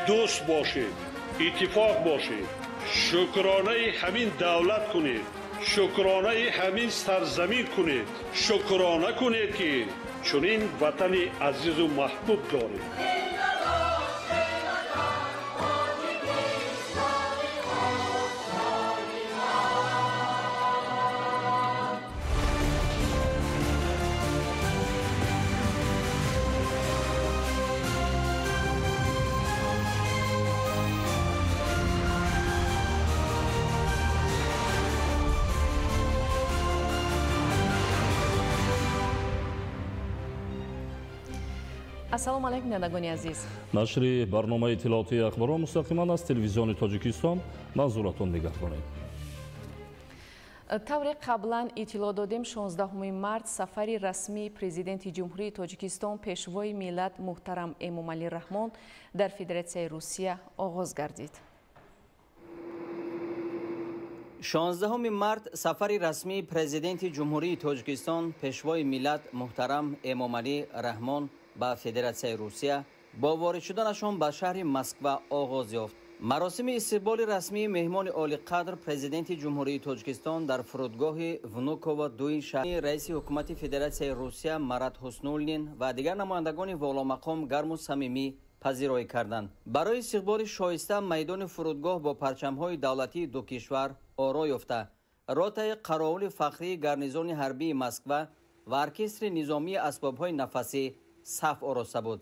دوست باشید، اتفاق باشید. شکرانه همین دولت کنید، شکرانه همین سرزمین کنید. شکرانه کنید که چنین وطن عزیز و محبوب دارید. ассалому алайкум бинандагони азиз. нашри барномаи иттилоотии ахборон мустақиман аз телевизиони тоҷикистон манзуратон мегардонед. тавре қаблан иттилоъ додем 16 март сафари расмии президенти ҷумҳурии тоҷикистон пешвои миллат муҳтарам Эмомалӣ Раҳмон дар Федератсияи Русия оғоз гардид. 16 март сафари расмии президенти ҷумҳурии тоҷикистон пешвои миллат муҳтарам Эмомалӣ Раҳмон ба Федератсияи Русия бо ворид шуданашон ба шаҳри Москва оғоз ёфт. маросими истиқболи расмии меҳмони олиқадр президенти ҷумҳурии тоҷикистон дар фурудгоҳи Внуково 2 шаҳри раиси ҳукумати Федератсияи Русия Марат Ҳуснуллин ва дигар намояндагони воломақом гарму самимӣ пазироӣ карданд. барои истиқболи шоиста майдони фурудгоҳ бо парчамҳои давлатии ду кишвар оро ёфта, ротаи қаровули фахрии гарнизони ҳарбии Москва ва оркестри низомии асбобҳои нафасӣ саф ороста буд.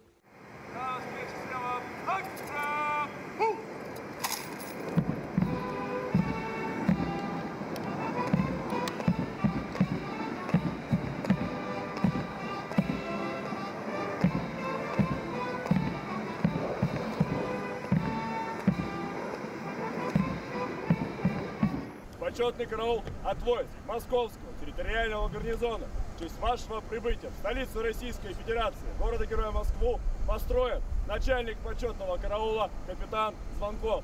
Почетный караул от войск Московского территориального гарнизона в честь вашего прибытия в столицу Российской Федерации, города-героя Москву, построен начальник почетного караула капитан Звонков.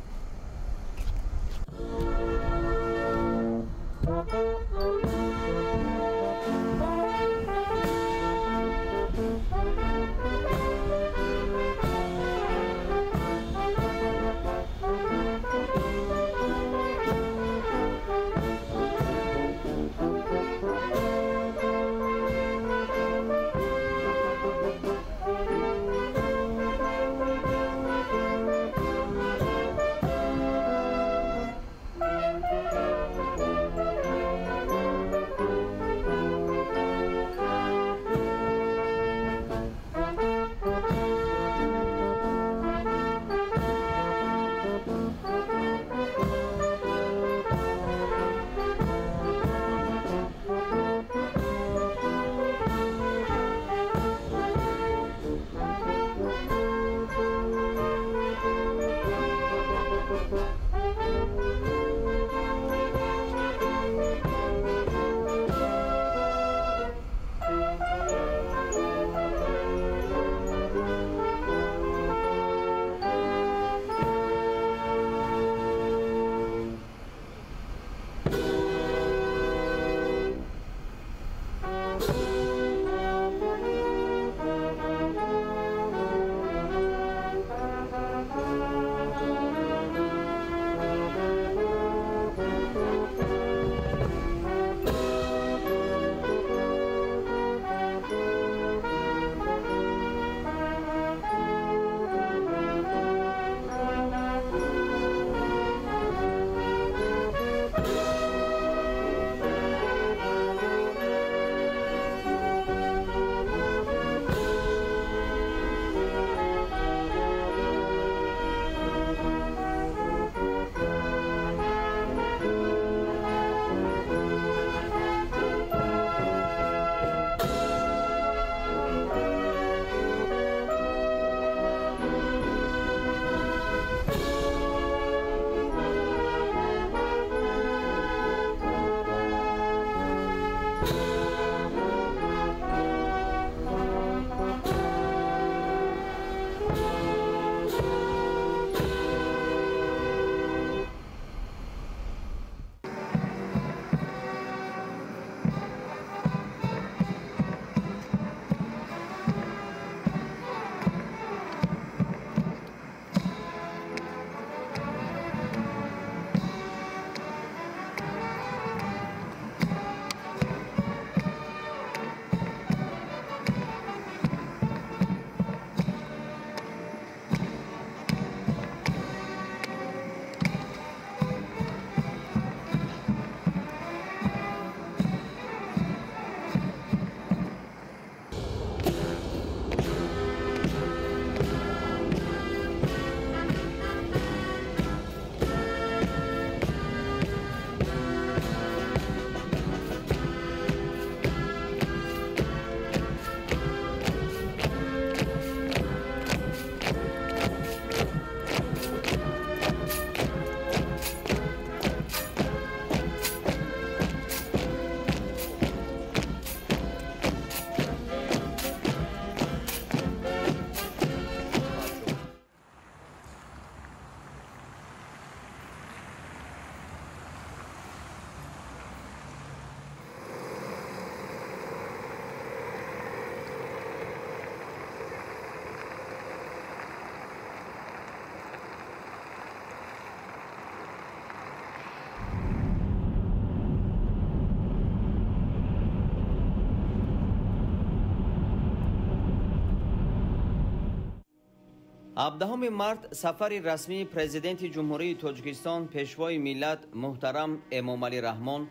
17 март сафари расмии президенти ҷумҳурии тоҷикистон пешвои миллат муҳтарам эмомалӣ раҳмон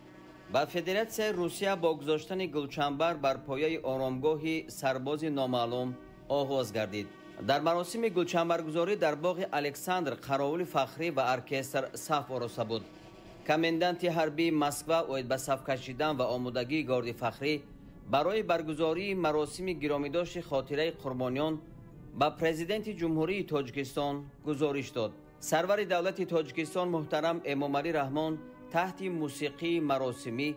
ба Федератсияи Русия бо гузоштани гулчанбар бар пояи оромгоҳи сарбози номаълум оғоз гардид. дар маросими гулчанбаргузорӣ дар боғи Александр қаровули фахрӣ ва оркестр саф ороста буд. коменданти ҳарбии Москва оид ба саф кашидан ва омодагии горди фахрӣ барои баргузории маросими гиромидошти хотираи қурбониён ба президенти ҷумҳурии тоҷикистон гузориш дод. сарвари давлати тоҷикистон муҳтарам эмомалӣ раҳмон таҳти мусиқии маросимӣ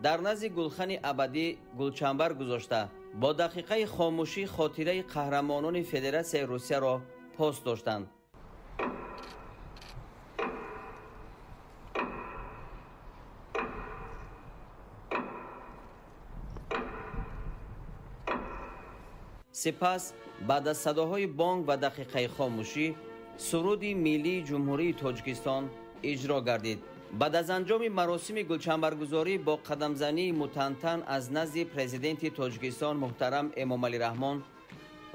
дар назди гулхани абадӣ гулчанбар гузошта бо дақиқаи хомӯшӣ хотираи қаҳрамонони Федератсияи Русияро пост доштанд. сипас баъд аз садоҳои бонг ва дақиқаи хомӯшӣ суруди миллии ҷумҳурии тоҷикистон иҷро гардид. баъд аз анҷоми маросими гулчанбаргузорӣ бо қадамзании мутантан аз назди президенти тоҷикистон муҳтарам эмомалӣ раҳмон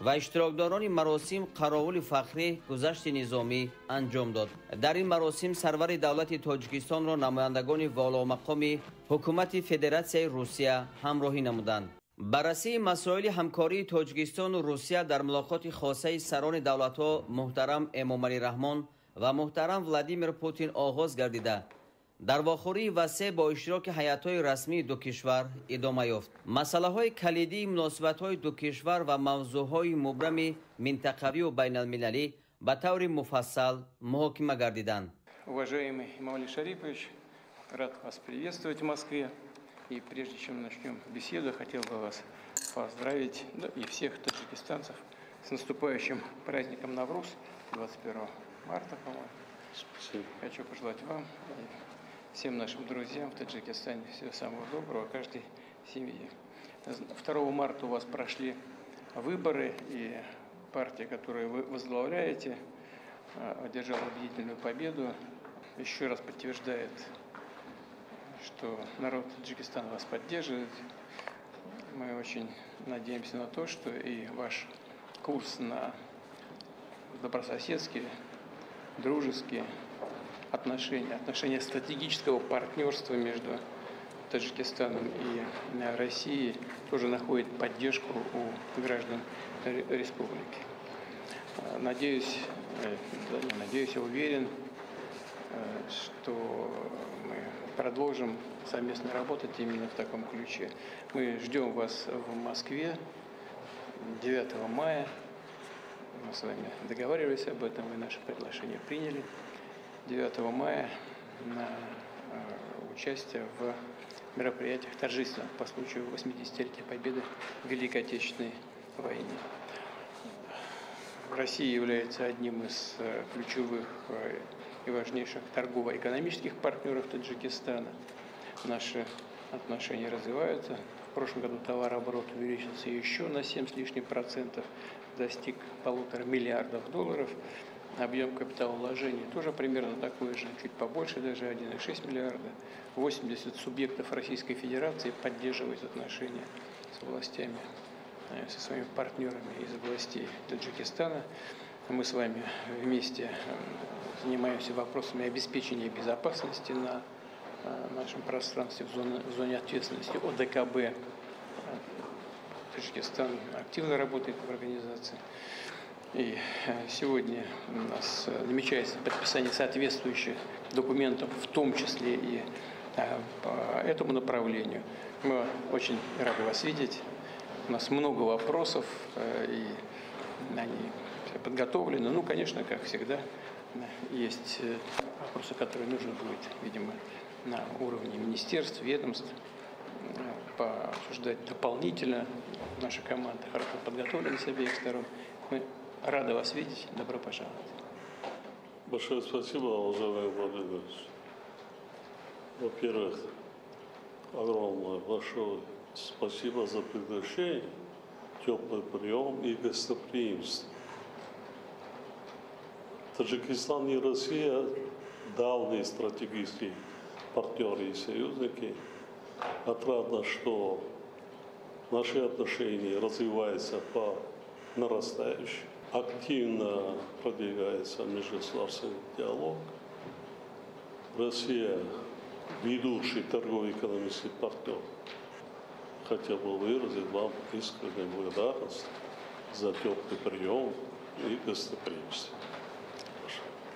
ва иштирокдорони маросим қаровули фахрӣ гузашти низомӣ анҷом дод. дар ин маросим сарвари давлати тоҷикистонро намояндагони воломақоми ҳукумати Федератсияи Русия ҳамроҳӣ намуданд. баррасии масоили ҳамкории Тоҷикистону Русия дар мулоқоти хосаи сарони давлатҳо муҳтарам эмомалӣ раҳмон ва муҳтарам Владимир Путин оғоз гардида дар вохӯрии васеъ бо иштироки ҳайатҳои расмии ду кишвар идома ёфт. масъалаҳои калидии муносибатҳои ду кишвар ва мавзӯъҳои мубрами минтақавию байналмилалӣ ба таври муфассал муҳокима гардиданд. Уважаемый Эмомали Шарипович, рад вас приветствовать в Москве. И прежде чем начнем беседу, хотел бы вас поздравить, и всех таджикистанцев с наступающим праздником Навруз 21 марта, по-моему. Хочу пожелать вам и всем нашим друзьям в Таджикистане всего самого доброго, каждой семье. 2 марта у вас прошли выборы, и партия, которую вы возглавляете, одержала убедительную победу. Еще раз подтверждает, что народ Таджикистана вас поддерживает. Мы очень надеемся на то, что и ваш курс на добрососедские, дружеские отношения стратегического партнерства между Таджикистаном и Россией тоже находит поддержку у граждан республики. Надеюсь, я уверен, что мы продолжим совместно работать именно в таком ключе. Мы ждем вас в Москве 9 мая. Мы с вами договаривались об этом, вы наше приглашение приняли. 9 мая на участие в мероприятиях торжественных по случаю 80-летия победы в Великой Отечественной войне. Россия является одним из ключевых и важнейших торгово-экономических партнеров Таджикистана. Наши отношения развиваются. В прошлом году товарооборот увеличился еще на 7 с лишним %, достиг $1,5 миллиарда. Объем капиталовложений тоже примерно такой же, чуть побольше, даже 1,6 миллиарда. 80 субъектов Российской Федерации поддерживают отношения с властями, со своими партнерами из областей Таджикистана. Мы с вами вместе занимаемся вопросами обеспечения безопасности на нашем пространстве в зоне ответственности ОДКБ. Таджикистан активно работает в организации. И сегодня у нас намечается подписание соответствующих документов, в том числе и по этому направлению. Мы очень рады вас видеть. У нас много вопросов, и они подготовлены. Ну, конечно, как всегда, есть вопросы, которые нужно будет, видимо, на уровне министерств, ведомств пообсуждать дополнительно. Наша команда хорошо подготовлена с обеих сторон. Мы рады вас видеть. Добро пожаловать. Большое спасибо, уважаемый Владимир. Во-первых, огромное большое спасибо за приглашение, теплый прием и гостеприимство. Таджикистан и Россия – давние стратегические партнеры и союзники. Отрадно, что наши отношения развиваются по нарастающей. активно продвигается межгосударственный диалог. Россия, ведущий торгово-экономический партнер, хотел бы выразить вам искреннюю благодарность за теплый прием и гостеприимство.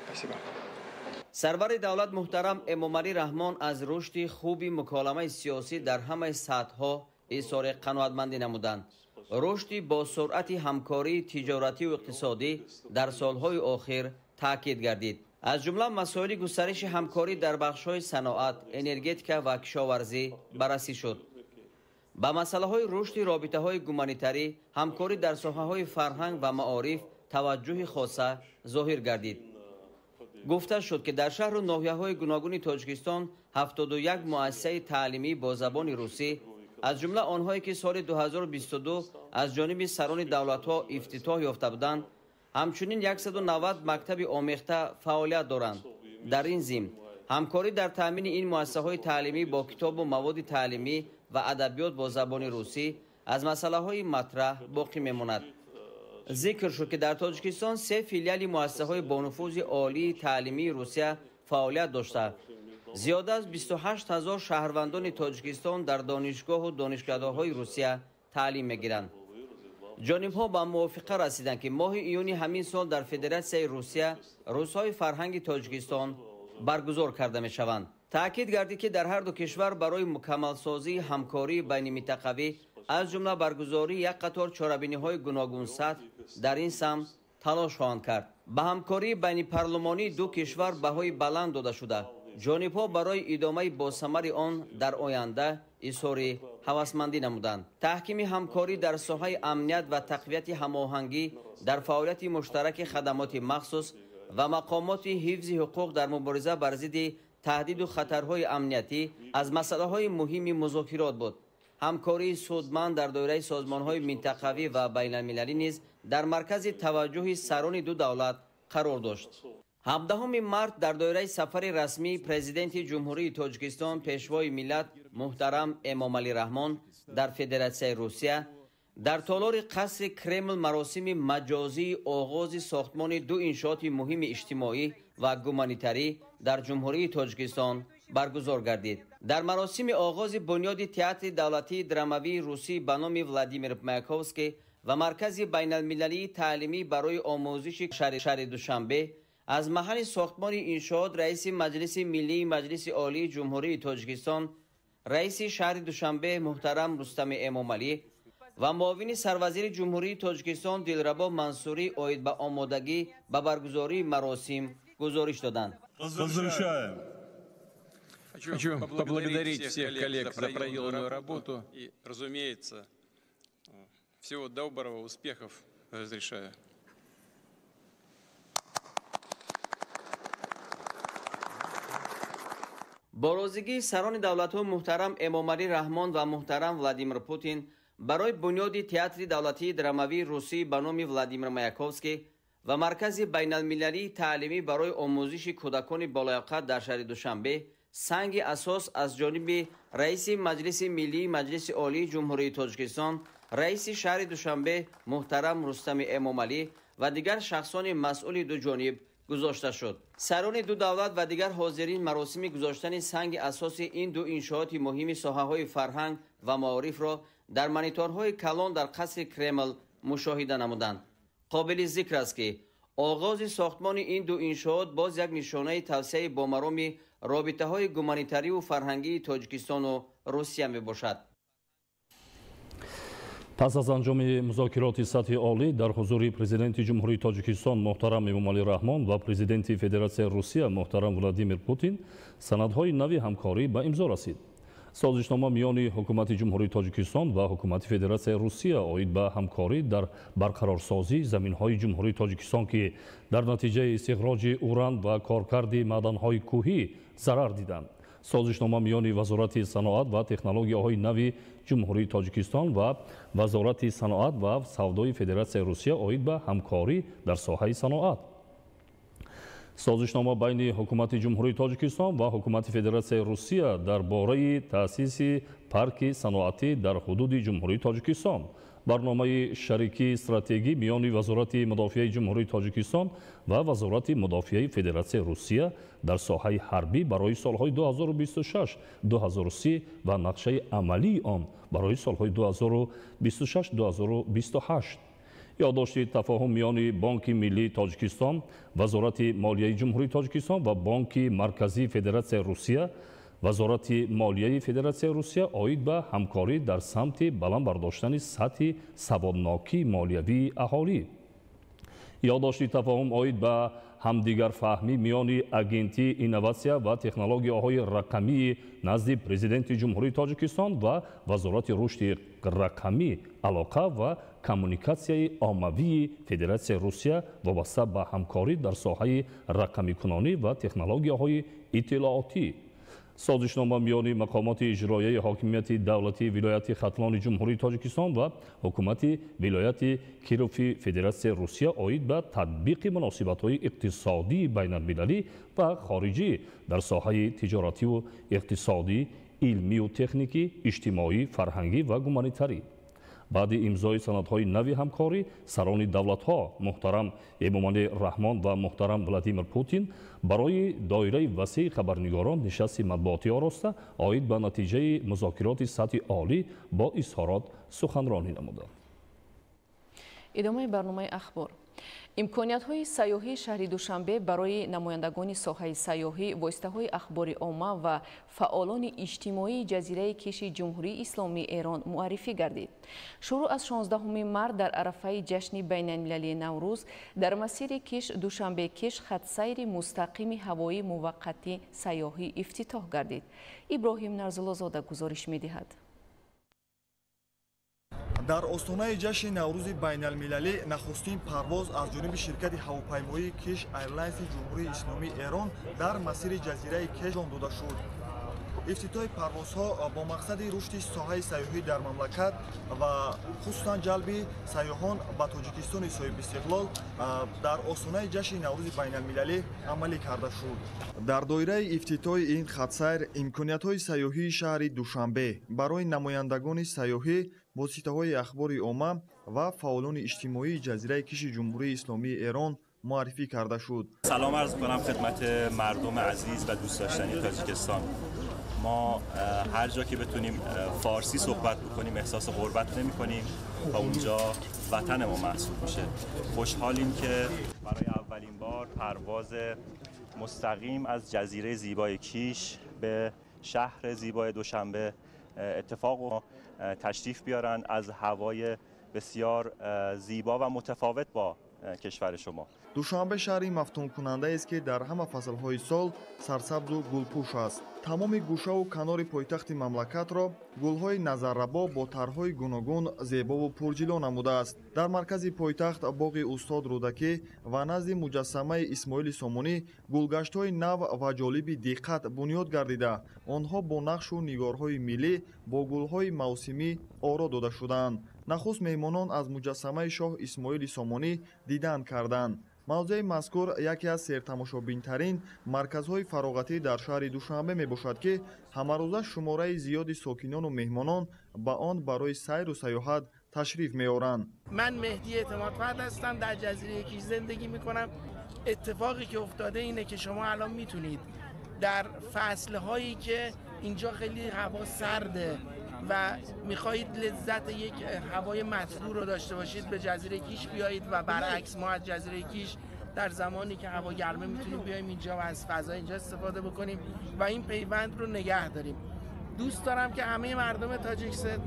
Спасибо. сарвари давлат муҳтарам эмомалӣ раҳмон аз рушди хуби муколамаи сиёсӣ дар ҳамаи сатҳҳо изҳори қаноатмандӣ намуданд. рушди бо суръати ҳамкории тиҷоративу иқтисодӣ дар солҳои охир таъкид гардид. аз ҷумла масоили густариши ҳамкорӣ дар бахшҳои саноат, энергетика ва кишоварзӣ баррасӣ шуд. ба масъалаҳои рушди робитаҳои гуманитарӣ, ҳамкорӣ дар соҳаҳои фарҳанг ва маориф таваҷҷӯҳи хоса зоҳир гардид. гуфта шуд, ки дар шаҳру ноҳияҳои гуногуни Тоҷикистон 71 муассисаи таълимӣ бо забони русӣ, аз ҷумла онҳое ки соли 2022 аз ҷониби сарони давлатҳо ифтитоҳ ёфта буданд, ҳамчунин 190 мактаби омехта фаъолият доранд. дар ин зимн, ҳамкорӣ дар таъмини ин муассисаҳои таълимӣ бо китобу маводи таълимӣ ва адабиёт бо забони русӣ аз масъалаҳои матраҳ боқӣ мемонад. зикр шуд, ки дар Тоҷикистон 3 филиали муассисаҳои бонуфузи олии таълимии Русия фаъолият дошта. зиёда аз 28 000 шаҳрвандони Тоҷикистон дар донишгоҳу донишкадаҳои Русия таълим мегиранд. ҷонибҳо ба мувофиқа расиданд, ки моҳи июни ҳамин сол дар Федератсияи Русия рӯзҳои фарҳанги Тоҷикистон баргузор карда мешаванд. таъкид гардид, ки дар ҳар ду кишвар барои мукаммалсозии ҳамкории байниминтақавӣ, аз ҷумла баргузории як қатор чорабиниҳои гуногун сатҳ дар ин самт талош хоҳанд кард. ба ҳамкории байнипарлумонии ду кишвар баҳои баланд дода шуда, ҷонибҳо барои идомаи босамари он дар оянда изҳори ҳавасмандӣ намуданд. таҳкими ҳамкорӣ дар соҳаи амният ва тақвияти ҳамоҳангӣ дар фаъолияти муштараки хадамоти махсус ва мақомоти ҳифзи ҳуқуқ дар мубориза бар зидди таҳдиду хатарҳои амниятӣ аз масъалаҳои муҳими музокирот буд. ҳамкории судманд дар доираи созмонҳои минтақавӣ ва байналмилалӣ низ дар маркази таваҷҷӯҳи сарони ду давлат қарор дошт. 17 март дар доираи сафари расмии президенти ҷумҳурии Тоҷикистон пешвои миллат муҳтарам Эмомалӣ Раҳмон дар Федератсияи Русия дар толори қасри Кремл маросими маҷозии оғози сохтмони ду иншооти муҳими иҷтимоӣ ва гуманитарӣ дар ҷумҳурии Тоҷикистон баргузор гардид. дар маросими оғози бунёди театри давлатии драмавии русӣ ба номи Владимир Маяковский ва маркази байналмилалии таълимӣ барои омӯзиши шаҳри Душанбе аз маҳалли сохтмони иншоот раиси Маҷлиси Миллии Маҷлиси Олии Ҷумҳурии Тоҷикистон, раиси шаҳри Душанбе муҳтарам Рустами Эмомалӣ ва муовини сарвазири Ҷумҳурии Тоҷикистон Дилрабо Мансурӣ оид ба омодагӣ ба баргузории маросим гузориш доданд. Хочу поблагодарить всех коллег за проделанную работу и, разумеется, всего доброго, успехов разрешаю. бо розигии сарони давлатҳои муҳтарам Эмомалӣ Раҳмон ва муҳтарам Владимир Путин барои бунёди театри давлатии драмавии русӣ ба номи Владимир Маяковский ва маркази байналмилалии таълимӣ барои омӯзиши кӯдакони болояққат дар шаҳри Душанбе санги асос аз ҷониби раиси Маҷлиси Миллии Маҷлиси Олии Ҷумҳурии Тоҷикистон, раиси шаҳри Душанбе муҳтарам Рустами Эмомалӣ ва дигар шахсони масъули ду ҷониб гузошта шуд. сарони ду давлат ва дигар ҳозирин маросими гузоштани санги асоси ин ду иншооти муҳими соҳаҳои фарҳанг ва маорифро дар мониторҳои калон дар қасри Кремл мушоҳида намуданд. қобили зикр аст, ки оғози сохтмони ин ду иншоот боз як нишонаи тавсеяи бомароми робитаҳои гуманитариву фарҳангии Тоҷикистону Русия мебошад. пас аз анҷоми музокироти сатҳи олӣ дар ҳузури президенти ҷумҳурии Тоҷикистон муҳтарам Эмомалӣ Раҳмон ва президенти Федератсияи Русия муҳтарам Владимир Путин санадҳои нави ҳамкорӣ ба имзо расид. созишнома миёни ҳукумати ҷумҳурии Тоҷикистон ва ҳукумати Федератсияи Русия оид ба ҳамкорӣ дар барқарорсозии заминҳои ҷумҳурии Тоҷикистон, ки дар натиҷаи истихроҷи уран ва коркарди маъданҳои кӯҳӣ зарар диданд. созишнома миёни вазорати саноат ва технологияҳои нави ҷумҳурии Тоҷикистон ва вазорати саноат ва савдои Федератсияи Русия оид ба ҳамкорӣ дар соҳаи саноат. созишнома байни ҳукумати ҷумҳурии Тоҷикистон ва ҳукумати Федератсияи Русия дар бораи таъсиси парки саноатӣ дар ҳудуди ҷумҳурии Тоҷикистон برنامه شریکی استراتژی میان وزارت مدافع جمهوری تاجیکستان و وزارت مدافع فدراسیون روسیه در ساحه حربی برای سالهای 2026 2030 و نقشه عملی آن برای سالهای 2026 2028. یادداشت تفاهم میان بانک ملی تاجیکستان، وزارت مالیه جمهوری تاجیکستان و بانک مرکزی فدراسیون روسیه، وزارت مالیه فدراسیون روسیه اید به همکاری در سمت بلند برداشتن سطح سوادناکی مالیوی اهالی. یادداشت تفاهم اید به همدیگر فهمی میان اگنتی اینواسیا و تکنولوژی‌های رقمی نزد پرزیدنت جمهوری تاجیکستان و وزارت رشد رقمی، علاقه و کمونیکاسیای عمومی فدراسیون روسیه وابسته به همکاری در ساحه رقمی کنانی و تکنولوژی‌های اطلاعاتی. سازشنامه میان مقامات اجرایی حاکمیت دولتی ولایت ختلان جمهوری تاجیکستان و حکومت ولایت کیروف فدراسیون روسیه اید به تطبیق مناسبت‌های اقتصادی بین المللی و خارجی در ساحه تجارتی و اقتصادی، علمی و تکنیکی، اجتماعی، فرهنگی و گومانیتاری. بعد امضای سندهای نوی همکاری، سران دولت‌ها محترم امومالی رحمان و محترم ولادیمیر پوتین برای دایره وسیع خبرنگاران نشست مطبوعاتی آراسته اید به نتیجه مذاکرات سطح عالی با اظهارات سخنرانی نمودند. ادامه برنامه اخبار. имкониятҳои сайёҳии шаҳри душанбе барои намояндагони соҳаи сайёҳӣ, воситаҳои ахбори омма ва фаъолони иҷтимоии ҷазираи киши ҷумҳурии исломии Эрон муаррифӣ гардид. шурӯъ аз 16 март дар арафаи ҷашни байналмилалии Наврӯз дар масири киш Душанбе киш хатсайри мустақими ҳавоии муваққати сайёҳӣ ифтитоҳ гардид. иброҳим Нарзуллозода гузориш медиҳад. дар остонаи ҷашни наврӯзи байналмилалӣ нахустин парвоз аз ҷониби ширкати ҳавопаймоии киш Airlines-и ҷумҳурии исломии Эрон дар масири ҷазираи киш ҷон дода шуд. ифтитоҳи парвозҳо бо мақсади рушди соҳаи сайёҳӣ дар мамлакат ва хусусан ҷалби сайёҳон ба Тоҷикистони соҳибистиқлол дар остонаи ҷашни наврӯзи байналмилалӣ амалӣ карда шуд. дар доираи ифтитоҳи ин хатсайр имкониятҳои сайёҳии шаҳри Душанбе барои намояндагони сайёҳӣ, воситаҳои ахбори омма ва фаъолони иҷтимоии ҷазираи киши ҷумҳурии исломии Эрон معرفی کرده شد. سلام عرض کنم خدمت مردم عزیز و دوست داشتنی تاجیکستان. ما هر جا که بتونیم فارسی صحبت بکنیم احساس غربت نمی کنیم و اونجا وطن ما محسوب میشه. خوشحالیم که برای اولین بار پرواز مستقیم از جزیره زیبای کیش به شهر زیبای دوشنبه اتفاق و تشریف بیارن از هوای بسیار زیبا و متفاوت با کشور شما. دوشنبه شهری مفتون کننده است که در همه فصلهای سال سرسبز و گلپوش است. تمام گوشه و کنار پایتخت مملکت را گلهای نظرربا با طرحهای گوناگون زیبا و پرجلو نموده است. در مرکز پایتخت باغ استاد رودکی و نزد مجسمه اسماعیل سامونی گلگشت‌های نو و جالب دقت بنیاد گردیده. آنها با نقش و نگارهای ملی با گلهای موسمی آرا داده شدند. نخست میهمانان از مجسمه شاه اسماعیل سامونی دیدن کردند. موضع مذکور یکی از سرتماشابین‌ترین مرکزهای فراغتی در شهر دوشنبه میباشد که همروزه شماره زیادی ساکنان و مهمانان با آن برای سیر و سیاحت تشریف می‌آورند. من مهدی اعتمادفرد هستم، در جزیره کیش زندگی می‌کنم. اتفاقی که افتاده اینه که شما الان میتونید در فصل‌هایی که اینجا خیلی هوا سرده و میخواهید لذت یک هوای مطبوع رو داشته باشید به جزیره کیش بیایید و برعکس ما از جزیره کیش در زمانی که هوا گرمه میتونیم بیایم اینجا و از فضا اینجا استفاده بکنیم و این پیوند رو نگه داریم. دوست دارم که همه مردم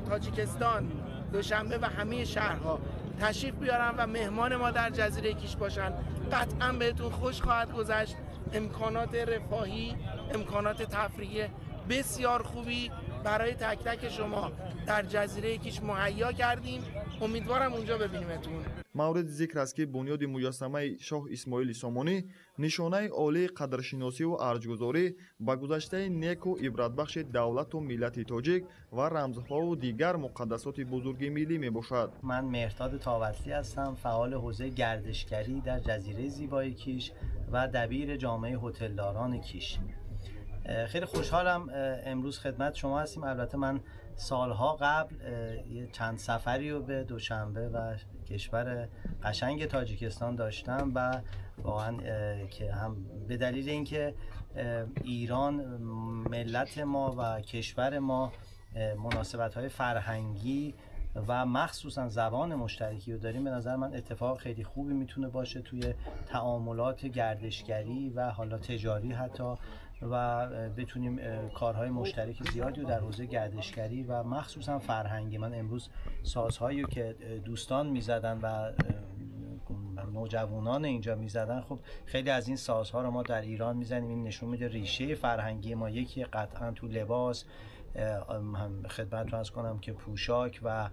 تاجیکستان، دوشنبه و همه شهرها تشریف بیارن و مهمان ما در جزیره کیش باشن. قطعا بهتون خوش خواهد گذشت. امکانات رفاهی، امکانات تفریحی بسیار خوبی برای تک تک شما در جزیره کیش مهیا کردیم. امیدوارم اونجا ببینیمتون. مورد ذکر است که بنیاد مجسمه شاه اسماعیل سامونی نشانه عالی قدرشناسی و ارجگذاری به گذشته نیک و عبرتبخش دولت و ملت تاجیک و رمزها و دیگر مقدسات بزرگ ملی می باشد. من مهرداد تاوتلی هستم، فعال حوزه گردشگری در جزیره زیبای کیش و دبیر جامعه هتلداران کیش. خیلی خوشحالم امروز خدمت شما هستیم. البته من سالها قبل یه چند سفری رو به دوشنبه و کشور قشنگ تاجیکستان داشتم و واقعا که هم به دلیل اینکه ایران ملت ما و کشور ما مناسبت‌های فرهنگی و مخصوصا زبان مشترکی رو داریم، به نظر من اتفاق خیلی خوبی میتونه باشه توی تعاملات گردشگری و حالا تجاری حتی، و بتونیم کارهای مشترک زیادی رو در حوزه گردشگری و مخصوصا فرهنگی. من امروز سازهایی رو که دوستان میزدن و نوجوانان اینجا میزدن، خب خیلی از این سازها رو ما در ایران میزنیم. این نشون میده ریشه فرهنگی ما یکی قطعا تو لباس، هم خدمتتون عرض کنم که پوشاک و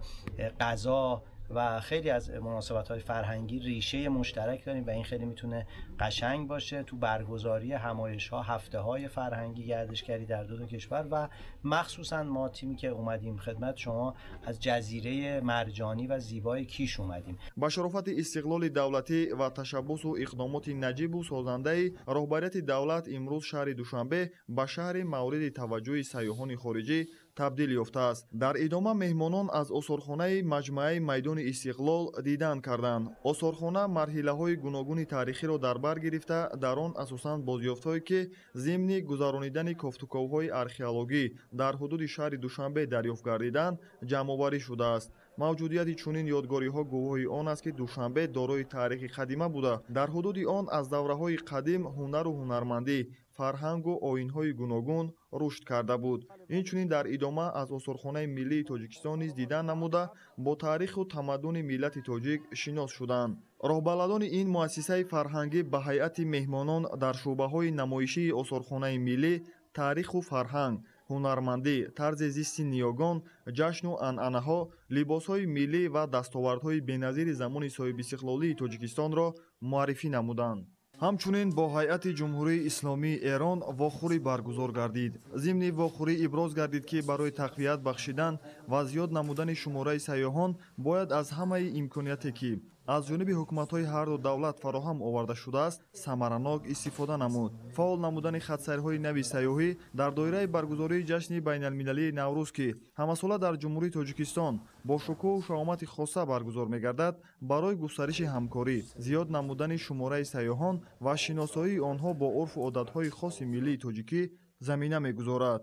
غذا و خیلی از مناسبت‌های فرهنگی ریشه مشترک داریم و این خیلی میتونه قشنگ باشه تو برگزاری همایش‌ها، هفته‌های فرهنگی گردشگری در دو کشور. و مخصوصا ما تیمی که اومدیم خدمت شما از جزیره مرجانی و زیبای کیش اومدیم. با شرافت استقلال دولتی و تشبث و اقدامات نجیب و سازنده رهبریت دولت، امروز شهر دوشنبه به شهر مورد توجه سیاحان خارجی تبدیل یافته است. در ادامه مهمانان از آثارخانه مجمع میدان استقلال دیدن کردند. آثارخانه مرحله‌های گوناگون تاریخی را در بر گرفته، در آن اساساً بازیافت‌هایی که ضمن گذرانیدن کافتوکاوهای ارخئولوژی در حدود شهر دوشنبه دریافت گردیدند جمع‌آوری شده است. موجودیت چنین یادگاری‌ها گواهی آن است که دوشنبه دارای تاریخ قدیمه بوده. در حدود آن از دوره‌های قدیم هنر و هنرمندی، فرهنگ و آیین‌های گوناگون رشد کرده بود. اینچنین در ادامه از آثارخانه ملی تاجیکستان نیز دیدن نموده با تاریخ و تمدن ملت تاجیک شناس شدند. راهبرداران این مؤسسه فرهنگی به هیئت مهمانان در شعبه‌های نمایشی آثارخانه ملی، تاریخ و فرهنگ، هنرمندی، طرز زیست نیاگان، جشن و عنعنه‌ها، لباس‌های ملی و دستاوردهای بی‌نظیر زمان صاحب استقلالی تاجیکستان را معرفی نمودند. همچنین با هیئت جمهوری اسلامی ایران واخوری برگزار گردید. ضمن واخوری ابراز گردید که برای تقویت بخشیدن و زیاد نمودن شماره سیاحان باید از همه امکانیاتی که از جانب حکومت‌های هر دو دولت فراهم آورده شده است ثمراناک استفاده نمود. فعال نمودن خطسیرهای نوی سیاحی در دایره برگزاری جشن بین‌المللی نوروز که همساله در جمهوری تاجیکستان با شکوه و شهامت خاصه برگزار می‌گردد، برای گسترش همکاری، زیاد نمودن شماره سیاحان و شناسایی آنها با عرف و عادت‌های خاص ملی تاجیکی زمینه می‌گذارد.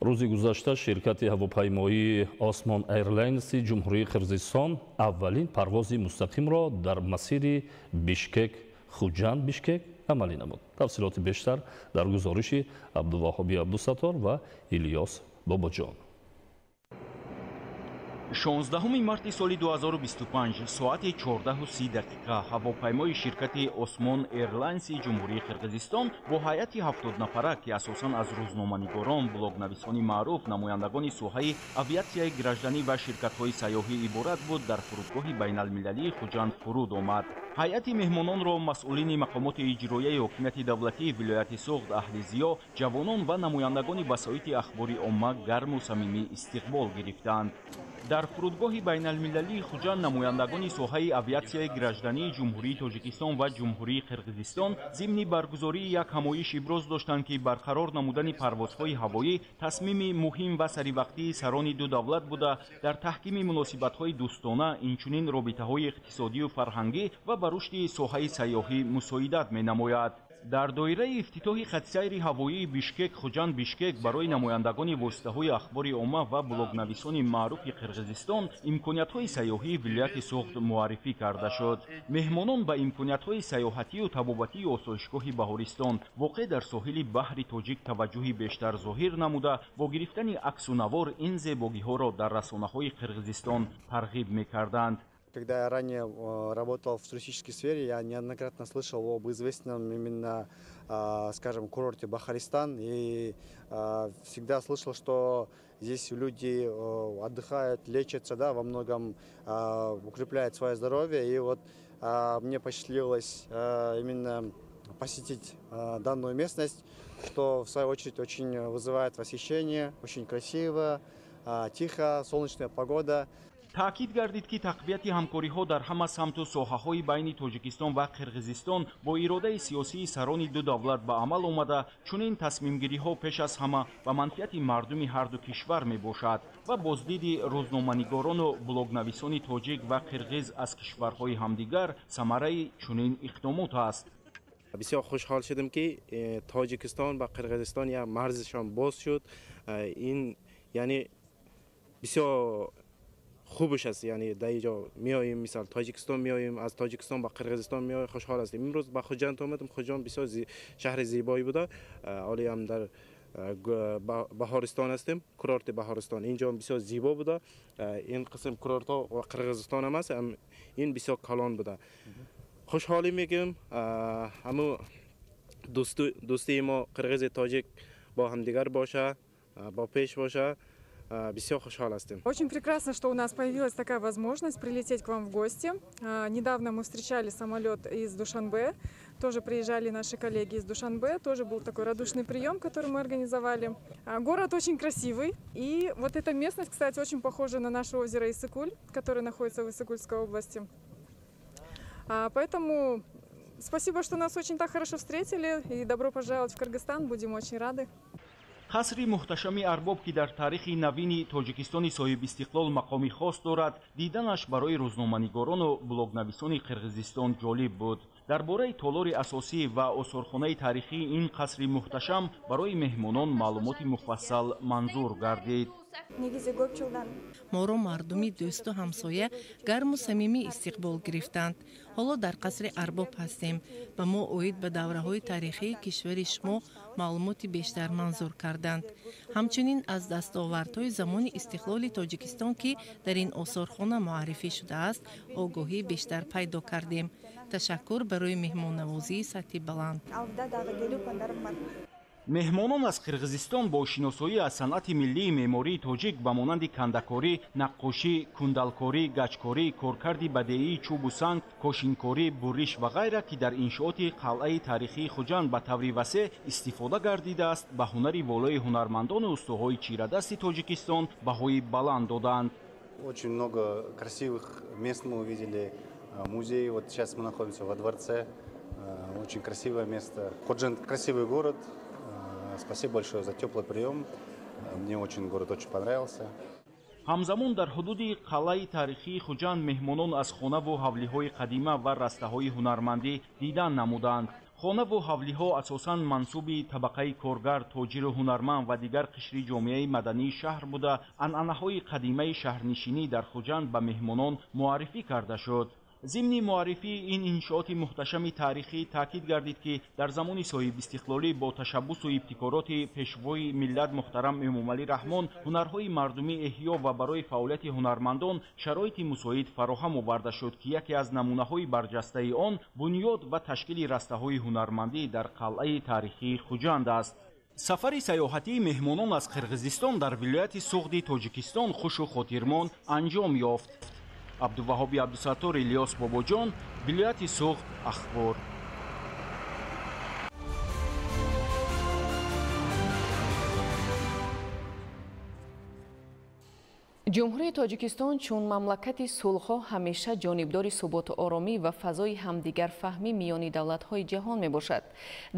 روزی گذشته شرکت هواپیمایی آسمان ایرلاینز جمهوری قرقیزستان اولین پرواز مستقیم را در مسیر بیشکک خوجند بیشکک عملی نمود. تفصیلات بیشتر در گزارش عبدالوهاب عبدالستار و الیاس باباجان. 16 марти соли 2025 соати 14:30 ҳавопаймои ширкати Осмон Эйрлайнси ҷумҳурии Қирғизистон бо ҳайати 70 нафара ки асосан аз рӯзноманигорон, блогнависони маъруф, намояндагони соҳаи авиатсияи гражданӣ ва ширкатҳои сайёҳӣ иборат буд, дар фурудгоҳи байналмилалии Хуҷанд фуруд омад. ҳайати меҳмононро масъулини мақомоти иҷроияи ҳокимияти давлатии вилояти Соғд аҳли зиё, ҷавонон ва намояндагони басоити ахбори омма гарму самимӣ истиқбол гирифтанд. дар фурудгоҳи байналмилалии Хуҷанд намояндагони соҳаи авиатсияи граждании ҷумҳурии Тоҷикистон ва ҷумҳурии Қирғизистон зимни баргузории як ҳамоиш иброз доштанд ки барқарор намудани парвозҳои ҳавоӣ тасмими муҳим ва саривақтии сарони ду давлат буда, дар таҳкими муносибатҳои дӯстона, инчунин робитаҳои иқтисодию фарҳангӣ ва ба рушди соҳаи сайёҳӣ мусоидат менамояд. дар доираи ифтитоҳи хатсайри ҳавоии Бишкек Хуҷанд Бишкек барои намояндагони воситаҳои ахбори омма ва блогнависони маъруфи Қирғизистон имкониятҳои сайёҳии вилояти Соғд муаррифӣ карда шуд. меҳмонон ба имкониятҳои сайёҳатию табобатии осоишгоҳи Баҳористон воқеъ дар соҳили баҳри Тоҷик таваҷҷӯҳи бештар зоҳир намуда, бо гирифтани аксу навор ин зебогиҳоро дар расонаҳои Қирғизистон тарғиб мекарданд. Когда я ранее работал в туристической сфере, я неоднократно слышал об известном именно, скажем, курорте Бахаристан, и всегда слышал, что здесь люди отдыхают, лечатся, да, во многом укрепляют свое здоровье, и вот мне посчастливилось именно посетить данную местность, что в свою очередь очень вызывает восхищение, очень красиво, тихо, солнечная погода. تأکید گردید که تقویت همکاری‌ها در همه سمت و ساحه‌های بین تاجیکستان و قرقیزستان با اراده سیاسی سران دو دولت به عمل آمده، چنین تصمیم‌گیری‌ها پیش از همه به منفعت مردم هر دو کشور میباشد و بازدید روزنامه‌نگاران و بلاگ‌نویسان تاجیک و قرقیز از کشورهای همدیگر ثمره چنین اقدامات است. بسیار خوشحال شدم که تاجیکستان و قرقیزستان یا مرزشان باز شد. این یعنی بسیار خوبش است. یعنی در اینجا میاییم، مثلا تاجیکستان میاییم، از تاجیکستان با قرقیزستان میاییم، خوشحال هستیم. امروز با خوجند آمدم. خوجند بسیار شهر زیبایی بوده. حالی هم در بهارستان هستیم، کورورت بهارستان. اینجا بسیار زیبا بوده. این قسم کورورت ها و قرقیزستان هم است. این بسیار کلان بوده. خوشحالی میگم همو دوستی ما قرقیز تاجیک با همدیگر باشه، با پیش باشه. Бисёр خوشحال هستیم. Очень прекрасно, что у нас появилась такая возможность прилететь к вам в гости. Недавно мы встречали самолет из Душанбе. Тоже приезжали наши коллеги из Душанбе. Тоже был такой радушный прием, который мы организовали. Город очень красивый. И вот эта местность, кстати, очень похожа на наше озеро Иссык-Куль, которое находится в Иссык-Кульской области. Поэтому спасибо, что нас очень так хорошо встретили. И добро пожаловать в Кыргызстан. Будем очень рады. قصر محتشم ارباب که در تاریخ نوین تاجیکستان صاحب استقلال مقامی خاص دارد، دیدنش برای روزنامه‌نگاران و بلاگ‌نویسان قرقیزستان جالب بود. درباره تالار اساسی و آثارخانه تاریخی این قصر محتشم برای مهمانان معلومات مفصل منظور گردید. моро мардуми дӯсту ҳамсоя гарму самимӣ истиқбол гирифтанд. ҳоло дар қасри арбоб ҳастем. ба мо оид ба давраҳои таърихии кишвари шумо маълумоти бештар манзур карданд. ҳамчунин аз дастовардҳои замони истиқлоли тоҷикистон ки дар ин осорхона муаррифӣ шудааст огоҳӣ бештар пайдо кардем. ташаккур барои меҳмоннавозии сатҳи баланд. меҳмонон аз қирғизистон бо шиносоӣ аз санъати миллии меъмории тоҷик ба монанди кандакорӣ, наққошӣ, кундалкорӣ, гаҷкорӣ, коркарди бадеии чӯбу санг, кошинкорӣ, буриш ва ғайра ки дар иншооти қалъаи таърихии хуҷанд ба таври васеъ истифода гардидааст, ба ҳунари волои ҳунармандону устуҳои чирадасти тоҷикистон баҳои баланд доданд. Очень много красивых мест мы увидели. Музей, вот сейчас мы находимся во дворце. Очень красивое место. Ходжент красивый город. Спасибо большое за теплый прием. Мне очень город очень понравился. ҳамзамон дар ҳудуди қалъаи таърихии хуҷанд меҳмонон аз хонаву ҳавлиҳои қадима ва растаҳои ҳунармандӣ дидан намуданд. хонаву ҳавлиҳо асосан мансуби табақаи коргар, тоҷиру ҳунарманд ва дигар қишри ҷомеаи мадании шаҳр буда, анъанаҳои қадимаи шаҳрнишинӣ дар хуҷанд ба меҳмонон муаррифӣ карда шуд. ضمن معرفی این انشاءات محتشم تاریخی تاکید گردید که در زمان صاحب استقلالی با تشبث و ابتکارات پیشوای ملت محترم امام علی رحمان هنرهای مردمی احیا و برای فعالیت هنرمندان شرایط مساعد فراهم آورده شد که یکی از نمونه‌های برجسته آن بنیاد و تشکیل رسته‌های هنرمندی در قلعه تاریخی خوجند است. سفر سیاحتی مهمانان از قرقیزستان در ولایت سوغدی تاجیکستان خوش و خاطرمان انجام یافت. عبدالوهاب عبدالستار، الیاس باباجان، ولایت سوغد، اخبار. ҷумҳурии тоҷикистон чун мамлакати сулҳҳо ҳамеша ҷонибдори суботу оромӣ ва фазои ҳамдигарфаҳмӣ миёни давлатҳои ҷаҳон мебошад.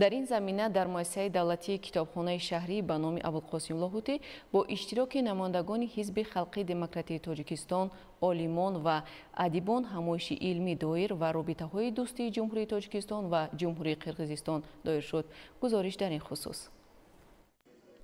дар ин замина дар муассисаи давлатии китобхонаи шаҳрӣ ба номи Абулқосим Лоҳутӣ бо иштироки намояндагони ҳизби халқии демократии тоҷикистон, олимон ва адибон ҳамоиши илмӣ доир ва робитаҳои дӯстии ҷумҳурии тоҷикистон ва ҷумҳурии қирғизистон доир шуд. гузориш дар ин хусус.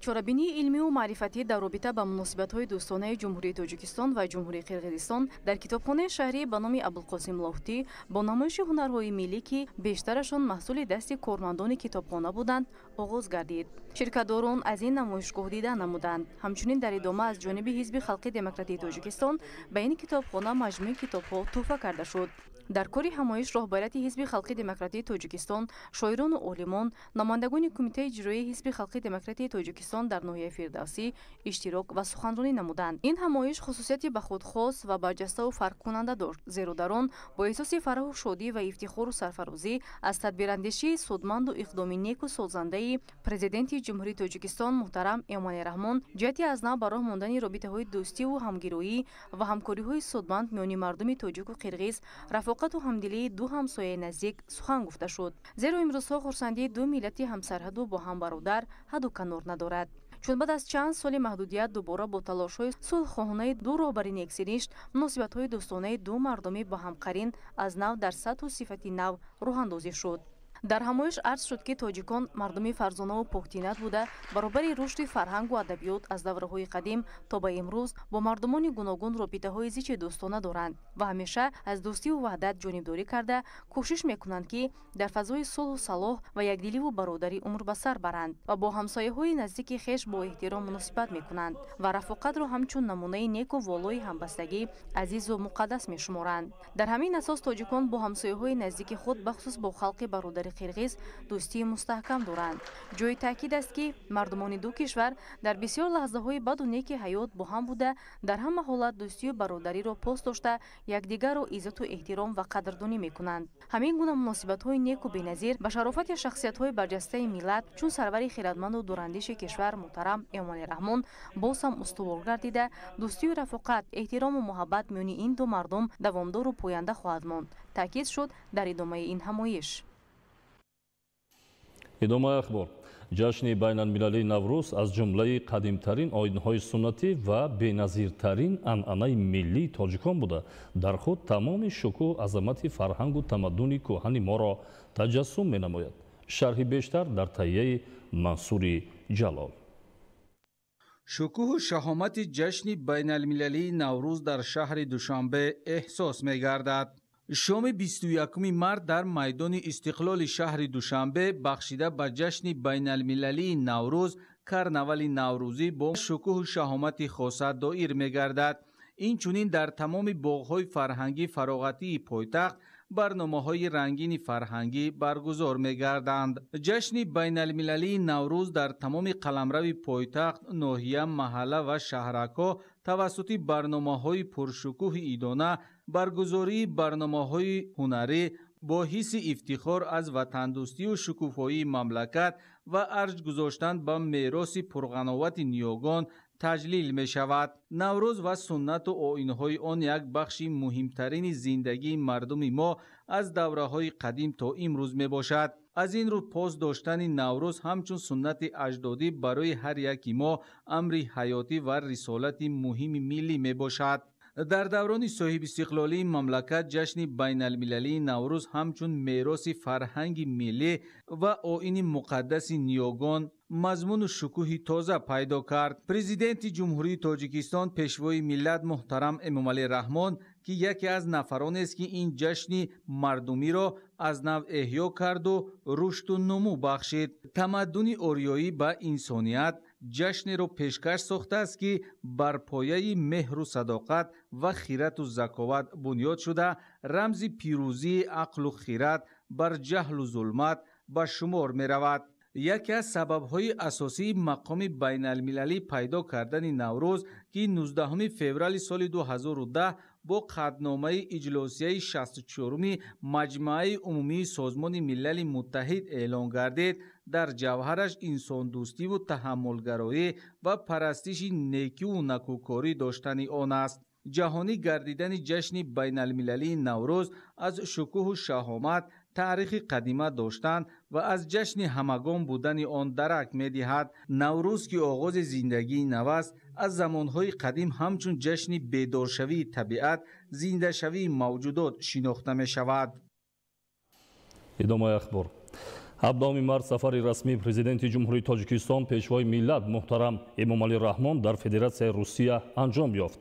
чорабинии илмию маърифатӣ дар робита ба муносибатҳои дӯстонаи ҷумҳурии тоҷикистон ва ҷумҳурии қирғизистон дар китобхонаи шаҳрӣ ба номи Абулқосим Лоҳутӣ бо намоиши ҳунарҳои миллӣ ки бештарашон маҳсули дасти кормандони китобхона буданд оғоз гардид. ширкатдорон аз ин намоишгоҳ дидан намуданд. ҳамчунин дар идома аз ҷониби ҳизби халқии демократии тоҷикистон ба ин китобхона маҷмӯи китобҳо тӯҳфа карда шуд. дар кори ҳамоиш роҳбарияти ҳизби халқи демократии тоҷикистон, шоирону олимон, намояндагони кумитаи иҷроии ҳизби халқи демократии тоҷикистон дар ноҳияи Фирдавсӣ иштирок ва суханронӣ намуданд. Ин ҳамоиш хусусияти ба худ хос ва барҷаставу фарқкунанда дошт, зеро дар он бо эҳсоси фараҳу шодӣ ва ифтихору сарфарозӣ аз тадбирандешии судманду иқдоми неку созандаи президенти ҷумҳурии Тоҷикистон муҳтарам Эмомалӣ Раҳмон ҷиҳати аз нав ба роҳ мондани робитаҳои дӯстиву ҳамгироӣ ва ҳамкориҳои судманд миёни мардуми тоҷику қирғиз, рафоқату ҳамдилии ду ҳамсояи наздик сухан гуфта шуд. Зеро имрӯзҳо хурсандии ду миллати ҳамсарҳаду бо ҳам бародар ҳаду канор надорад. чун баъд аз чанд соли маҳдудият дубора бо талошҳои сулҳхоҳонаи ду роҳбари нексиништ, муносибатҳои дӯстонаи ду мардуми ба ҳамқарин аз нав дар сатҳу сифати нав роҳандозӣ шуд. дар ҳамоиш арз шуд ки тоҷикон мардуми фарзонаву поктинат буда баробари рушди фарҳангу адабиёт аз давраҳои қадим то ба имрӯз бо мардумони гуногун робитаҳои зичи дӯстона доранд ва ҳамеша аз дӯстиву ваҳдат ҷонибдорӣ карда кӯшиш мекунанд ки дар фазои сулҳу салоҳ ва якдиливу бародарӣ умр ба сар баранд ва бо ҳамсояҳои наздики хеш бо эҳтиром муносибат мекунанд ва рафоқатро ҳамчун намунаи неку волои ҳамбастагӣ азизу муқаддас мешуморанд. дар ҳамин асос тоҷикон бо ҳамсояҳои наздики худ бахусус бо халқи бародари қирғиз дӯстии мустаҳкам доранд. ҷои таъкид аст ки мардумони ду кишвар дар бисёр лаҳзаҳои баду неки ҳаёт бо ҳам буда дар ҳама ҳолат дӯстию бародариро пост дошта якдигарро иззату эҳтиром ва қадрдонӣ мекунанд. ҳамин гуна муносибатҳои неку беназир ба шарофати шахсиятҳои барҷастаи миллат чун сарвари хиратманду дурандеши кишвар муҳтарам Эмомалӣ Раҳмон боз ҳам устувор гардида дӯстию рафоқат, эҳтирому муҳаббат миёни ин ду мардум давомдору поянда хоҳад монд, таъкид шуд дар идомаи ин ҳамоиш. идомаи ахбор. ҷашни байналмилалии Наврӯз аз ҷумлаи қадимтарин оинҳои суннатӣ ва беназиртарин анъанаи миллии тоҷикон буда дар худ тамоми шукӯҳ азамати фарҳангу тамаддуни кӯҳани моро таҷассум менамояд. шарҳи бештар дар таҳияи Мансури Ҷалол. шукӯҳу шаҳомати ҷашни байналмилалии Наврӯз дар шаҳри Душанбе эҳсос мегардад. шоми 21 март дар майдони истиқлоли шаҳри Душанбе бахшида ба ҷашни байналмилалии Наврӯз карнавали наврӯзӣ бо шукӯҳу шаҳомати хоса доир мегардад. инчунин дар тамоми боғҳои фарҳангӣ фароғатии пойтахт барномаҳои рангини фарҳангӣ баргузор мегарданд. ҷашни байналмилалии Наврӯз дар тамоми қаламрави пойтахт, ноҳия, маҳалла ва шаҳракҳо тавассути барномаҳои пуршукӯҳи идона, баргузории барномаҳои ҳунарӣ бо ҳисси ифтихор аз ватандӯстию шукуфоии мамлакат ва арҷ гузоштан ба мероси пурғановати ниёгон таҷлил мешавад. наврӯз ва суннату оинҳои он як бахши муҳимтарини зиндагии мардуми мо аз давраҳои қадим то имрӯз мебошад. аз ин рӯ пост доштани наврӯз ҳамчун суннати аҷдодӣ барои ҳар яки мо амри ҳаётӣ ва рисолати муҳими миллӣ мебошад. дар даврони соҳибистиқлолии мамлакат ҷашни байналмилалии Наврӯз ҳамчун мероси фарҳанги миллӣ ва оини муқаддаси ниёгон мазмуну шукӯҳи тоза пайдо кард. президенти ҷумҳурии Тоҷикистон пешвои миллат муҳтарам Эмомалӣ Раҳмон ки яке аз нафаронест ки ин ҷашни мардумиро аз нав эҳё карду рушду нумӯ бахшид. тамаддуни ориёӣ ба инсоният ҷашнеро пешкаш сохтааст ки бар пояи меҳру садоқат ва хирату заковат бунёд шуда рамзи пирӯзии ақлу хират бар ҷаҳлу зулмат ба шумор меравад. яке аз сабабҳои асосии мақоми байналмилалӣ пайдо кардани Наврӯз ки 19 феврали соли 2010 бо қатномаи иҷлосияи 64-уми Маҷмӯаи умумии Созмони Милали Муттаҳид эълон гардид, дар ҷавҳараш инсондӯстиву таҳаммулгароӣ ва парастиши некиву накӯкорӣ доштани он аст. ҷаҳонӣ гардидани ҷашни байналмилалии Наврӯз аз шукӯҳу шаҳомат, таърихи қадима доштан ва аз ҷашни ҳамагон будани он дарак медиҳад. Наврӯз ки оғози зиндагии нав аст, аз замонҳои қадим ҳамчун ҷашни бедоршавии табиат, зиндашавии мавҷудот шинохта мешавад. идомаи ахбор. 17 март сафари расмии президенти ҷумҳурии Тоҷикистон пешвои миллат муҳтарам Эмомалӣ Раҳмон дар Федератсияи Русия анҷом ёфт.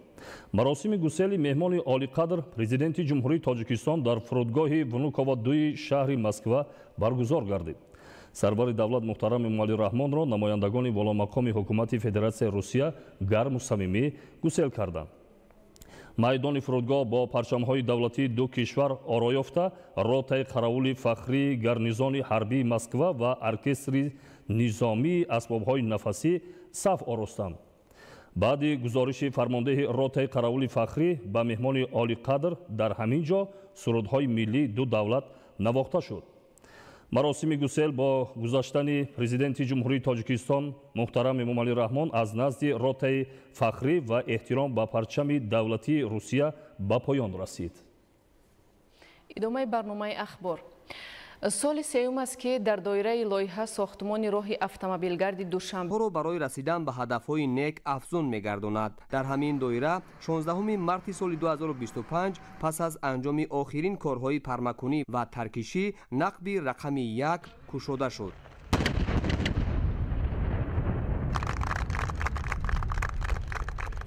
маросими гусели меҳмони олиқадр президенти ҷумҳурии Тоҷикистон дар фурудгоҳи Внуково-2 шаҳри Москва баргузор гардид. сарвари давлат муҳтарам Эмомалӣ Раҳмонро намояндагони боломақоми ҳукумати Федератсияи Русия гарму самимӣ гусел карданд. майдони фурудгоҳ бо парчамҳои давлатии ду кишвар оро ёфта ротаи қаравули фахрии гарнизони ҳарбии Москва ва оркестри низомии асбобҳои нафасӣ саф оростанд. баъди гузориши фармондеҳи ротаи қаравули фахрӣ ба меҳмони олиқадр дар ҳамин ҷо сурудҳои миллии ду давлат навохта шуд. маросими гусел бо гузаштани президенти ҷумҳурии Тоҷикистон муҳтарам Эмомалӣ Раҳмон аз назди ротаи фахрӣ ва эҳтиром ба парчами давлатии Русия ба поён расид. идомаи барномаи ахбор. соли сеюм аст ки дар доираи лоиҳа сохтмони роҳи автомобилгарди душанберо барои расидан ба ҳадафҳои нек афзун мегардонад. дар ҳамин доира 16 марти соли 2025 пас аз анҷоми охирин корҳои пармакунӣ ва таркишӣ нақби рақами 1 кушода шуд.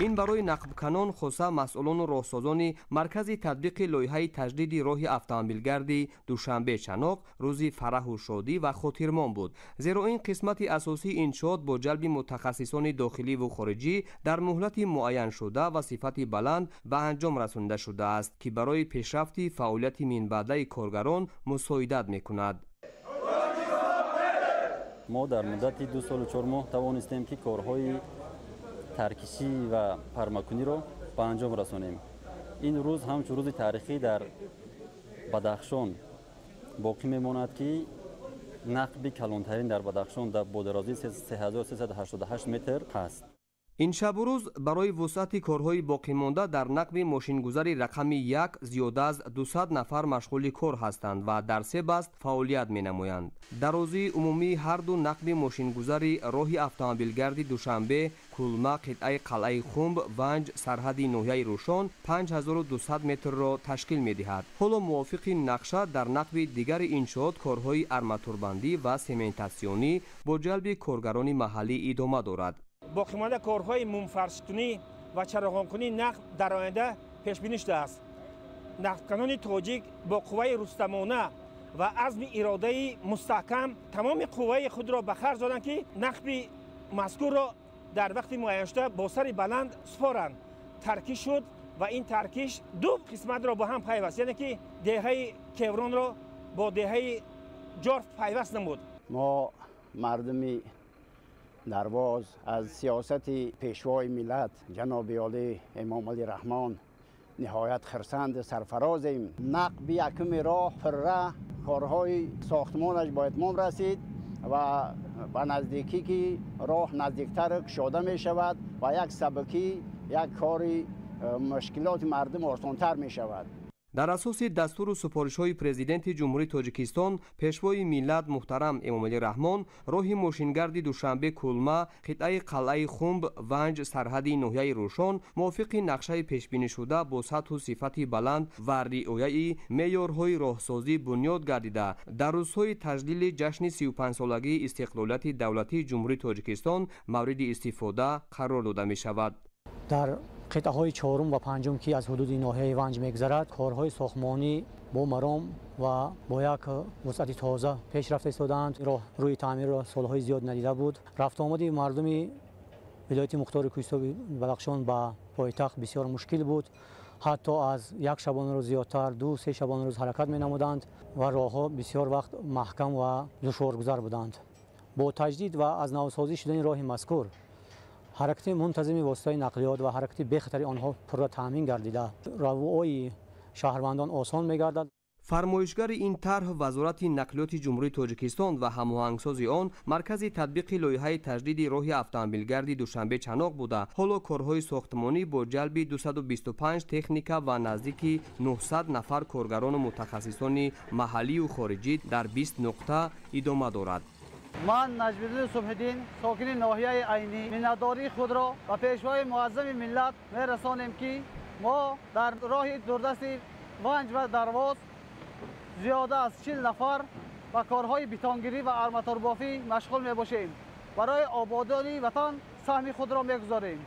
ин барои нақбканон хоса масъулону роҳсозони маркази татбиқи лоиҳаи таҷдиди роҳи автомобилгарди Душанбе Чаноқ рӯзи фараҳу шодӣ ва хотирмон буд, зеро ин қисмати асосии иншоот бо ҷалби мутахассисони дохиливу хориҷӣ дар муҳлати муайяншуда ва сифати баланд ба анҷом расонида шудааст, ки барои пешрафти фаъолияти минбаъдаи коргарон мусоидат мекунад. мо дар муддати 2 солу 4 моҳ тавонистем ки корҳои таркишӣ ва пармакуниро ба анҷом расонем. ин рӯз ҳамчун рӯзи таърихӣ дар Бадахшон боқӣ мемонад, ки нақби калонтарин дар Бадахшон бо дарозии 3388 метр ҳаст. ин шабу рӯз барои вусъати корҳои боқимонда дар нақби мошингузари рақами 1 зиёда аз 200 нафар машғули кор ҳастанд ва дар 3 баст фаъолият менамоянд. дарозии умумии ҳарду нақби мошингузари роҳи автомобилгарди Душанбе, Кулма, қитъаи қалъаи Хумб, Ванҷ, сарҳади ноҳияи Рӯшон 5200 метрро ташкил медиҳад. ҳоло мувофиқи нақша дар нақби дигари иншоот корҳои арматурбандӣ ва сементасионӣ бо ҷалби коргарони маҳаллӣ идома дорад. боқимонда корҳои мумфаршкунӣ ва чароғонкунӣ нақб дар оянда пешбинӣ шудааст. нақбканони тоҷик бо қувваи рустамона ва азми иродаи мустаҳкам тамоми қувваи худро ба харҷ доданд, ки нақби мазкурро дар вақти муайяншуда бо сари баланд супоранд. таркиш шуд ва ин таркиш ду қисматро бо ҳам пайваст, яъне ки деҳаи Кевронро бо деҳаи Ҷорф пайваст намуд. мо мардуми дарвоз аз сиёсати пешвои миллат ҷаноби олӣ Эмомалӣ Раҳмон ниҳоят хирсанду сарфарозем. нақби якуми роҳ пурра, корҳои сохтмонаш ба этмом расид ва ба наздикӣ ки роҳ наздиктар кушода мешавад ва як сабукӣ як кори мушкилоти мардум осонтар мешавад. дар асоси дастуру супоришҳои президенти ҷумҳурии Тоҷикистон, пешвои миллат муҳтарам Эмомалӣ Раҳмон роҳи мошингарди Душанбе Кулма, қитъаи қалъаи Хумб, Ванҷ, сарҳади ноҳияи Рӯшон мувофиқи нақшаи пешбинишуда бо сатҳу сифати баланд ва риояи меъёрҳои роҳсозӣ бунёд гардида дар рӯзҳои таҷлили ҷашни 35-солагии истиқлолияти давлатии ҷумҳурии Тоҷикистон мавриди истифода қарор дода мешавад. қитъаҳои чорум ва панҷум ки аз ҳудуди ноҳияи Ванҷ мегзарад, корҳои сохтмонӣ бо маром ва бо як вусъати тоза пеш рафта истодаанд. рӯи таъмирро солҳои зиёд надида буд. рафтуомади мардуми вилояти мухтори кӯҳистоби Бадахшон ба пойтахт бисёр мушкил буд. ҳатто аз як шабонарӯз зиёдтар 2-3 шабонарӯз ҳаракат менамуданд ва роҳҳо бисёр вақт маҳкам ва душворгузар буданд. бо таҷдид ва аз навсозӣ шудани роҳи мазкур, ҳаракати мунтазими воситаҳои нақлиёт ва ҳаракати бехатари онҳо пурра таъмин гардида равои шаҳрвандон осон мегардад. фармоишгари ин тарҳ вазорати нақлиёти ҷумҳурии Тоҷикистон ва ҳамоҳангсози он маркази татбиқи лоиҳаи таҷдиди роҳи автомобилгарди Душанбе Чаноқ буда, ҳоло корҳои сохтмонӣ бо ҷалби 225 техника ва наздики 900 нафар коргарону мутахассисони маҳаллию хориҷӣ дар 20 нуқта идома дорад. ман Наҷмиддин Субҳиддин, сокини ноҳияи Айнӣ, миннатдории худро ба пешвои муаззами миллат мерасонем, ки мо дар роҳи дурдасти Ванҷ ва Дарвоз зиёда аз 40 нафар ба корҳои бетонгирӣ ва арматурбофӣ машғул мебошем. барои ободони ватан саҳми худро мегузорем.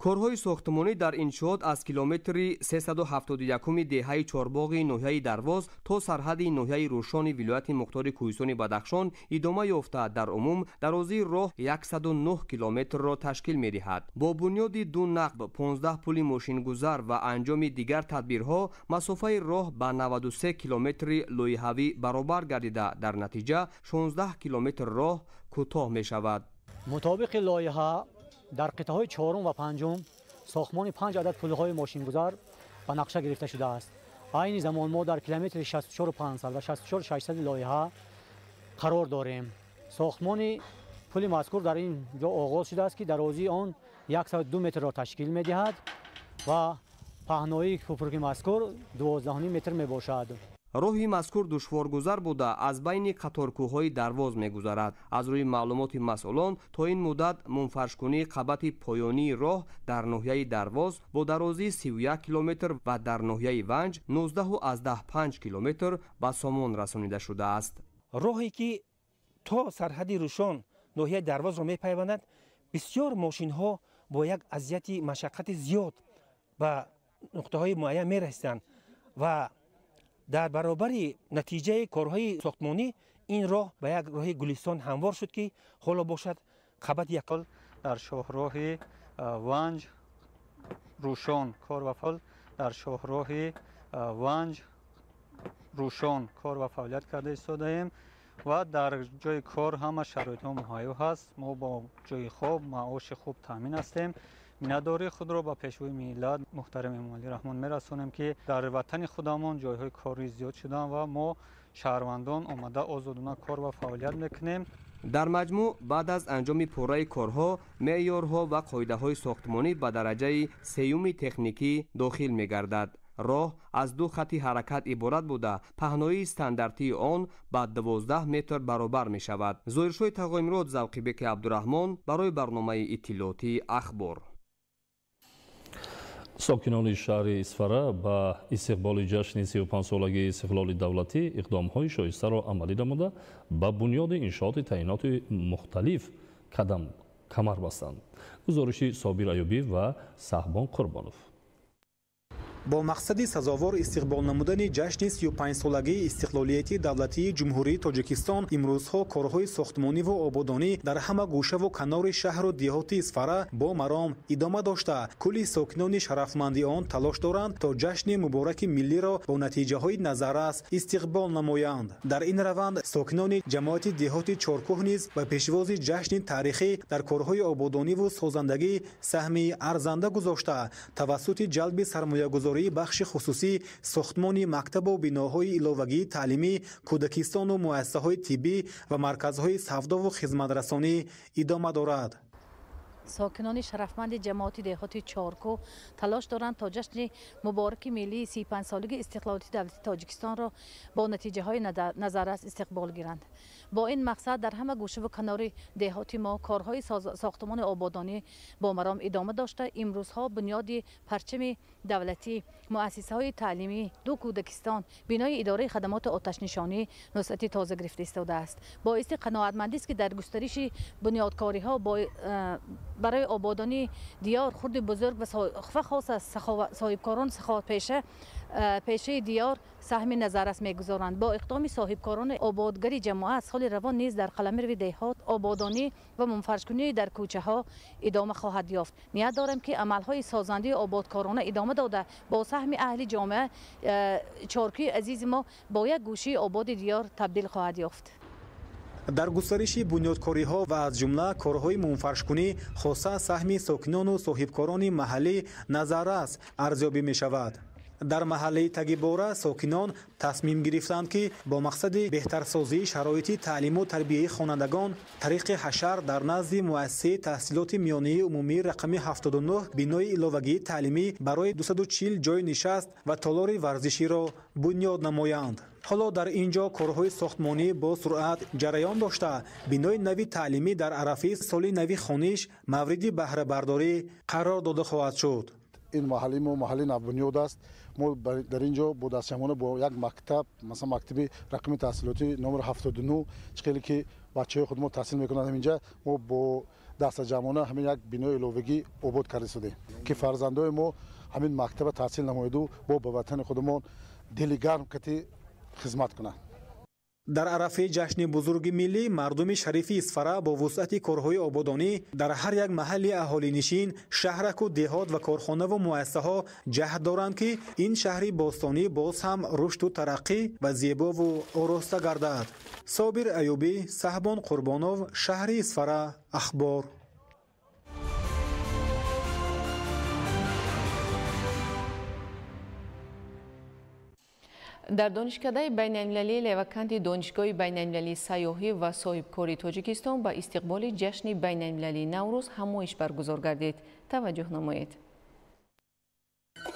корҳои сохтмонӣ дар иншоот аз километри 371 деҳаи чорбоғи ноҳияи Дарвоз то сарҳади ноҳияи Рӯшони вилояти Мухтори Кӯҳистони Бадахшон идома ёфта дар умум дарозии роҳ 109 километрро ташкил медиҳад. Бо бунёди ду нақб 15 пули мошингузар ва анҷоми дигар тадбирҳо масофаи роҳ ба 93 километри лоиҳавӣ баробар гардида дар натиҷа 16 километр роҳ кӯтоҳ мешавад. мутобиқи лоиҳа дар қитъаҳои чорум ва панҷум сохтмони 5 адад пулҳои мошингузар ба нақша гирифта шудааст. айни замон мо дар километри 64500 ва 64600 лоиҳа қарор дорем. сохтмони пули мазкур дар ин ҷо оғоз шудааст ки дарозии он 102 метрро ташкил медиҳад ва паҳноии кӯпруки мазкур 12 метр мебошад. роҳи мазкур душворгузар буда аз байни қаторкӯҳҳои Дарвоз мегузарад. аз рӯи маълумоти масъулон то ин муддат мунфаршкунии қабати поёнии роҳ дар ноҳияи Дарвоз бо дарозии 31 километр ва дар ноҳияи Ванҷ 19,5 километр ба сомон расонида шудааст. роҳе ки то сарҳади Рӯшон ноҳияи Дарвозро мепайвандад, бисёр мошинҳо бо як азияти машаққати зиёд ба нуқтаҳои муайян мерасиданд ва дар баробари натиҷаи корҳои сохтмонӣ ин роҳ ба як роҳи гулистон ҳамвор шуд ки ҳоло бошад қабати якл дар шоҳроҳи Ванҷ Рӯшон кор ва фаъол дар шоҳроҳи Ванҷ Рӯшон кор ва фаъолият карда истодаем ва дар ҷои кор ҳама шароитҳо муҳайё ҳаст. мо бо ҷои хоб маоши хуб таъмин ҳастем. миннатдории худро ба пешвои миллат муҳтарам Эмомалӣ Раҳмон мерасонем ки дар ватани худамон ҷойҳои кори зиёд шуданд ва мо шаҳрвандон омада озодона кор ва фаъолият мекунем. дар маҷмӯъ баъд аз анҷоми пурраи корҳо меъёрҳо ва қоидаҳои сохтмонӣ ба дараҷаи сеюми техникӣ дохил мегардад. роҳ аз ду хатти ҳаракат иборат буда паҳноии стандартии он ба 12 метр баробар мешавад. зоҳиршоҳи тағоимрод Завқибеки Абдураҳмон барои барномаи иттилоъоти ахбор. сокинони шаҳри Исфара ба истиқболи ҷашни 35-солагии истиқлоли давлатӣ иқдомҳои шоистаро амалӣ намуда ба бунёди иншооти таъиноти мухталиф камар бастанд. гузориши Собир Аёбӣ ва Саҳбон Қурбонов. бо мақсади сазовор истиқбол намудани ҷашни 35-солагии истиқлолияти давлатии ҷумҳурии Тоҷикистон имрӯзҳо корҳои сохтмониву ободонӣ дар ҳама гӯшаву канори шаҳру диҳоти Исфара бо маром идома дошта кулли сокинони шарафманди он талош доранд то ҷашни мубораки миллиро бо натиҷаҳои назаррас истиқбол намоянд. дар ин раванд сокинони ҷамоати диҳоти Чоркӯҳ низ ба пешвози ҷашни таърихӣ дар корҳои ободониву созандагӣ саҳми арзанда гузошта тавассути ҷалби сармоягузории бахши хусусӣ сохтмони мактабу биноҳои иловагии таълимӣ, кӯдакистону муассисаҳои тиббӣ ва марказҳои савдову хизматрасонӣ идома дорад. сокинони шарафманди ҷамоати деҳоти Чоркӯ талош доранд то ҷашни мубораки миллии 35-солаги истиқлолияти давлати Тоҷикистонро бо натиҷаҳои назаррас истиқбол гиранд. бо ин мақсад дар ҳама гӯшаву канори деҳоти мо корҳои сохтмони ободонӣ бо маром идома дошта имрӯзҳо бунёди парчами давлатӣ, муассисаҳои таълимӣ, ду кӯдакистон, бинои идораи хадамоти оташнишонӣ нусрати тоза гирифта истодааст. боиси қаноатмандист ки дар густариши бунёдкориҳо برای آبادانی دیار خرد بزرگ و خاص از صاحبکاران سخاوتپیشه پیشه دیار سهم نظارت میگذارند. با اقدام صاحبکاران آبادگری جماعت سال روان نیز در قلمرو دهات آبادانی و منفرش‌کنی در کوچه ها ادامه خواهد یافت. نیت دارم که عملهای سازنده آبادکارانه ادامه داده با سهم اهل جامعه چارکی عزیز ما با یک گوشه آباد دیار تبدیل خواهد یافت. дар густариши бунёдкориҳо ва аз ҷумла корҳои мунфаршкунӣ хоса саҳми сокинону соҳибкорони маҳаллӣ назаррас арзёбӣ мешавад. дар маҳаллаи Тагибора сокинон тасмим гирифтанд ки бо мақсади беҳтарсозии шароити таълиму тарбияи хонандагон тариқи ҳашар дар назди муассисаи таҳсилоти миёнии умумии рақами 79 бинои иловагии таълимӣ барои 240 ҷои нишаст ва толори варзиширо бунёд намоянд. ҳоло дар ин ҷо корҳои сохтмонӣ бо суръат ҷараён дошта бинои нави таълимӣ дар арафии соли нави хониш мавриди баҳрабардорӣ қарор дода хоҳад шуд. این محلی ما محلی نوبنیاد است. ما در اینجا با دستجمعانه با یک مکتب مثلا مکتب رقمی تحصیلاتی نمره 79 چقدر که بچه‌های خود ما تحصیل میکنند اینجا ما با دستجمعانه همین یک بنای علاوگی آباد کرده شده که فرزندای ما همین مکتب تحصیل نماید و با به وطن خودمان دل گرم کتی خدمت کنند. در عرفه جشن بزرگ ملی مردم شریف اسفره با وسعت کارهای آبادانی در هر یک محل اهالی نشین شهرک و دهات و کارخانه و مؤسسه ها جهت دارند که این شهری باستانی باز هم رشد و ترقی و زیبا و آراسته گردد. صابر ایوبی، صاحبان قربانov، شهر اسفره، اخبار. در دانشکده بین‌المللی لوکانت دانشگاه بین‌المللی سیاحی و صاحبکاری تاجیکستان با استقبال جشن بین‌المللی نوروز همایش برگزار گردید. توجه نمایید.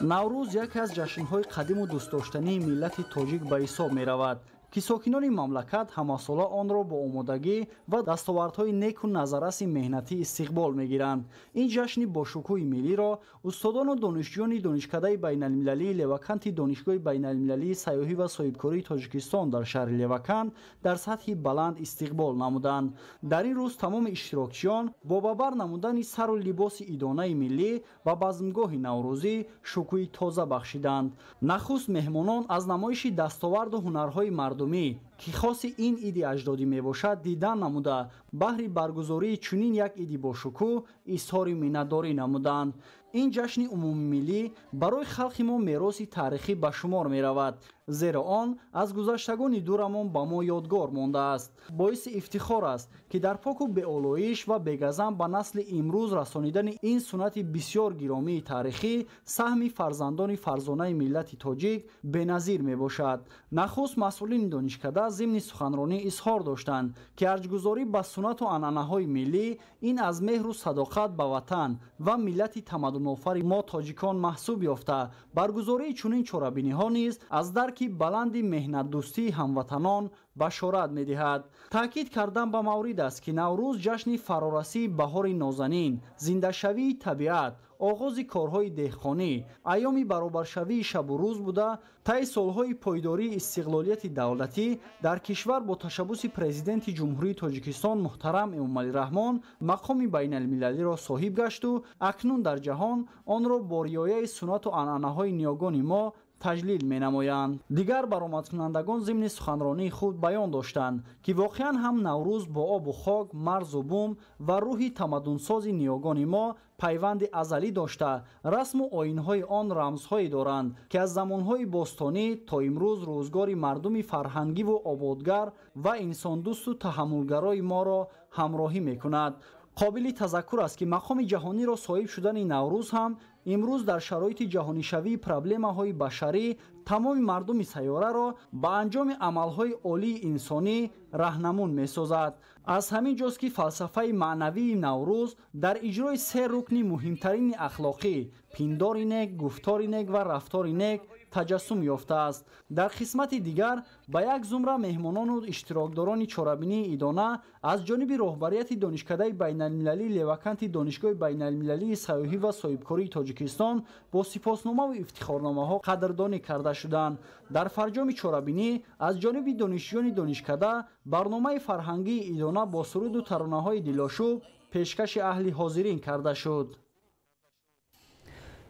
نوروز یکی از جشن‌های قدیم و دوست داشتنی ملت تاجیک به حساب می‌رود که ساکنان مملکت همساله آن را با آمادگی و دستاوردهای نیک و نظررس مهنتی استقبال می‌گیرند. این جشن با شکوه ملی را استادان و دانشجویان دانشکده بین‌المللی لوکانت دانشگاه بین‌المللی سیاحی و صاحبکاری تاجیکستان در شهر لوکانت در سطح بلند استقبال نمودند. در این روز تمام اشتراکچیان با ببر نمودن سر و لباس ایدانه ملی و بزمگاه نوروزی شکوه تازه بخشیدند. نخست مهمانان از نمایش دستاورد و هنرهای مردمی که خاص این عید اجدادی می باشد دیدن نموده بهر برگزاری چنین یک عید با شکوه اظهار منتداری نمودند. این جشن عمومی ملی برای خلق ما میراثی تاریخی به شمار می رود، زیرا آن از گذشتگان دورمان به ما یادگار مانده است. باعث افتخار است که در پاک و بی‌آلایش و بی‌گزم به نسل امروز رسانیدن این سنت بسیار گرامی تاریخی سهم فرزندان فرزانه ملت تاجیک بی‌نظیر می باشد. نخست مسئولین دانشکده ضمن سخنرانی اظهار داشتند که ارجگذاری به سنت و عنعنه‌های ملی این از مهر و صداقت به وطن و ملت تمدن آفر ما تاجیکان محسوب یافته برگزاری چنین چاره‌بینی‌ها نیز از درک بلند مهنت دوستی هموطنان بشارت می‌دهد. تاکید کردن به مورد است که نوروز جشن فرارسی بهار نازنین، زنده‌شوی طبیعت، آغاز کارهای دهقانی، ایام برابرشوی شب و روز بوده طی سالهای پایداری استقلالیت دولتی در کشور با تشبث پرزیدنت جمهوری تاجیکستان محترم امامعلی رحمان مقام بین‌المللی را صاحب گشت و اکنون در جهان آن را با رعایت سنت و عنعنه‌های نیاگان ما تجلیل می نمایند. دیگر برآمدکنندگان ضمن سخنرانی خود بیان داشتند که واقعا هم نوروز با آب و خاک، مرز و بوم و روح تمدنساز نیاگان ما پیوند ازلی داشته رسم و آیین‌های آن رمزهایی دارند که از زمانهای باستانی تا امروز روزگار مردم فرهنگی و آبادگر و انسان دوست و تحملگرای ما را همراهی می‌کند. قابل تذکر است که مقام جهانی را صاحب شدن نوروز هم امروز در شرایط جهانی شوی پروبلم‌های بشری تمام مردم سیاره را به انجام عمل‌های عالی انسانی راهنمون می‌سازد. از همین جاست که فلسفه معنوی نوروز در اجرای سه رکن مهمترین اخلاقی پندار نیک، گفتار نیک و رفتار نیک تجسم یافته است. در قسمت دیگر با یک زمره مهمانان و اشتراکداران چاره‌بینی ایدانه از جانب رهبریت دانشکده بین‌المللی لوکانت دانشگاه بین‌المللی سیاحی و صاحبکاری تاجیکستان با سپاسنامه و افتخارنامه‌ها قدردانی کرده شدند. در فرجام چاره‌بینی از جانب دانشجویان دانشکده برنامه فرهنگی ایدانه با سرود و ترانه‌های دلاشوب پیشکش اهل حاضرین کرده شد.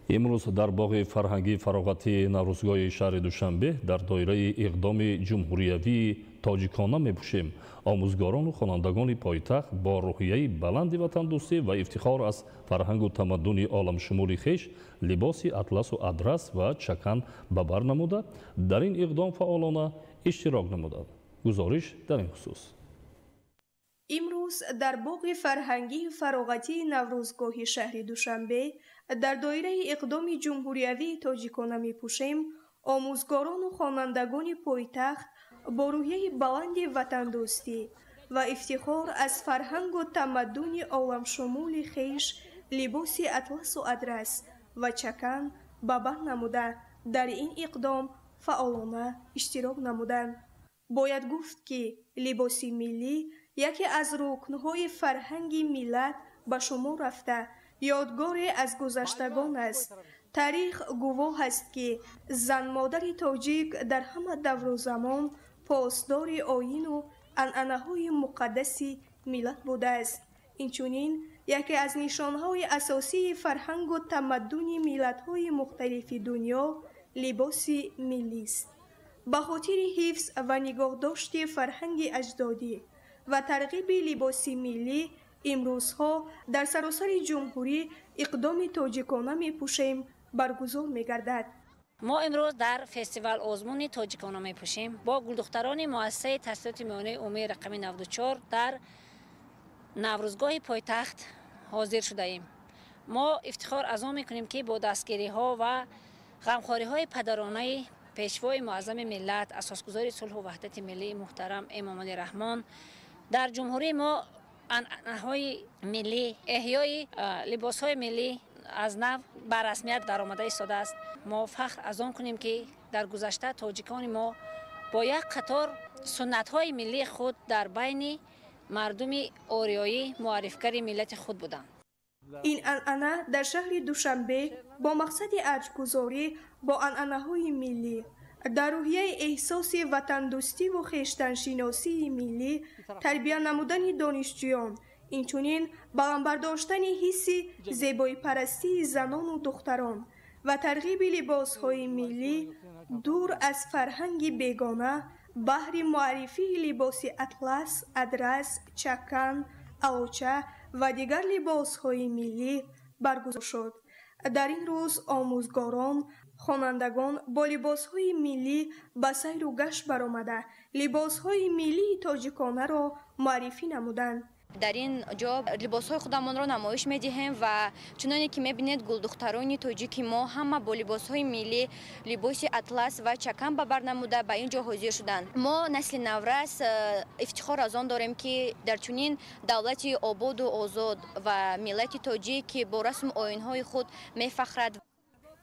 امروز در باغ فرهنگی فراغتی نوروزگاه شهر دوشنبه در دایره اقدام جمهوریوی تاجیکانه می‌باشیم. آموزگاران و خوانندگان پایتخت با روحیه بلند وطن دوستی و افتخار از فرهنگ و تمدن عالم شمول خویش لباس اطلس و ادرس و چکن به بر نموده در این اقدام فعالانه اشتراک نمودند. گزارش در این خصوص. امروز در باغ فرهنگی فراغتی نوروزگاه شهر دوشنبه در دایره اقدام جمهوریوی تاجیکانه می‌پوشیم آموزگاران و خوانندگان پایتخت با روحیه بلند وطن دوستی و افتخار از فرهنگ و تمدن عالم شمول خویش لباس اطلس و ادرس و چکن به بر نموده در این اقدام فعالانه اشتراک نمودند. باید گفت که لباس ملی یکی از رکن‌های فرهنگ ملت به شمار رفته یادگاری از گذشتگان است. تاریخ گواه است که زن مادر تاجیک در همه دور و زمان پاسدار آیین و عنعنه‌های مقدس ملت بوده است. اینچنین یکی از نشانهای اساسی فرهنگ و تمدن ملت‌های مختلف دنیا لباس ملی است. به خاطر حفظ و نگهداشت فرهنگ اجدادی و ترغیب لباس ملی امروزها در سراسر جمهوری اقدام تاجیکانه می‌پوشیم برگزار می‌گردد. ما امروز در فستیوال آزمون تاجیکانه می‌پوشیم با گلدختران مؤسسه تحصیلات میانه عمومی رقم 94 در نوروزگاه پایتخت حاضر شده ایم. ما افتخار از آن می‌کنیم که با دستگیری‌ها و غمخوری‌های پدرانه پیشوای معظم ملت اساسگزار صلح و وحدت ملی محترم امام علی رحمان در جمهوری ما عنعنه‌های ملی، احیای لباس‌های ملی از نو بر رسمیت درآمده ایستاده است. ما فخر از آن کنیم که در گذشته تاجیکان ما با یک قطار سنت‌های ملی خود در بین مردم آریایی معرفی‌گر ملت خود بودند. این عنعنه در شهر دوشنبه با مقصد ارج‌گذاری با عنعنه‌های ملی در روحیه احساس وطن دوستی و خویشتن‌شناسی ملی تربیت نمودن دانشجویان، اینچنین بلندبرداشتن حس زیبایی پرستی زنان و دختران و ترغیب لباس‌های ملی دور از فرهنگ بیگانه بهر معرفی لباس اطلس، ادرس، چکن، آوچه و دیگر لباس‌های ملی برگزار شد. در این روز آموزگاران، خوانندگان با لباس‌های ملی به سیر و گشت برآمده لباس‌های ملی تاجیکانه را معرفی نمودند. در این جا لباس‌های خودمان را نمایش می‌دهیم و چنانه که می‌بینید گلدختران تاجیک ما همه با لباس‌های ملی، لباس اطلس و چکن به بر نموده به اینجا حاضر شدند. ما نسل نورس افتخار از آن داریم که در چنین دولت آباد و آزاد و ملت تاجیک با رسم آیین‌های خود می‌فخرد.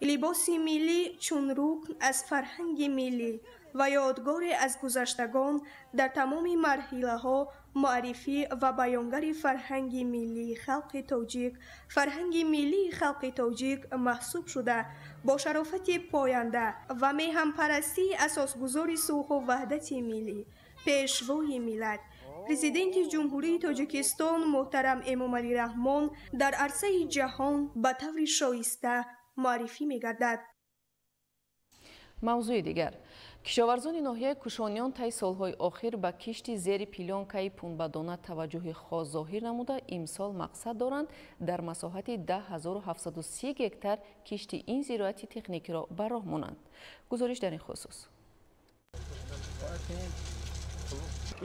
لباس ملی چون رکن از فرهنگ ملی و یادگار از گذشتگان در تمام مرحله‌ها معرفی و بیانگر فرهنگ ملی خلق تاجیک، فرهنگ ملی خلق تاجیک محسوب شده با شرافت پاینده و میهم پرستی اساسگزار صلح و وحدت ملی پیشوای ملت پرزیدنت جمهوری تاجیکستان محترم امام علی رحمان در عرصه جهان به طور شایسته معرفی می‌گردد. موضوع دیگر кишоварзони ноҳияи кушониён таи солҳои охир ба кишти зери пилёнкаи пунбадона таваҷҷӯҳи хос зоҳир намуда имсол мақсад доранд дар масоҳати 10730 гектар кишти ин зироати техникиро ба роҳ монанд. гузориш дар ин хусус.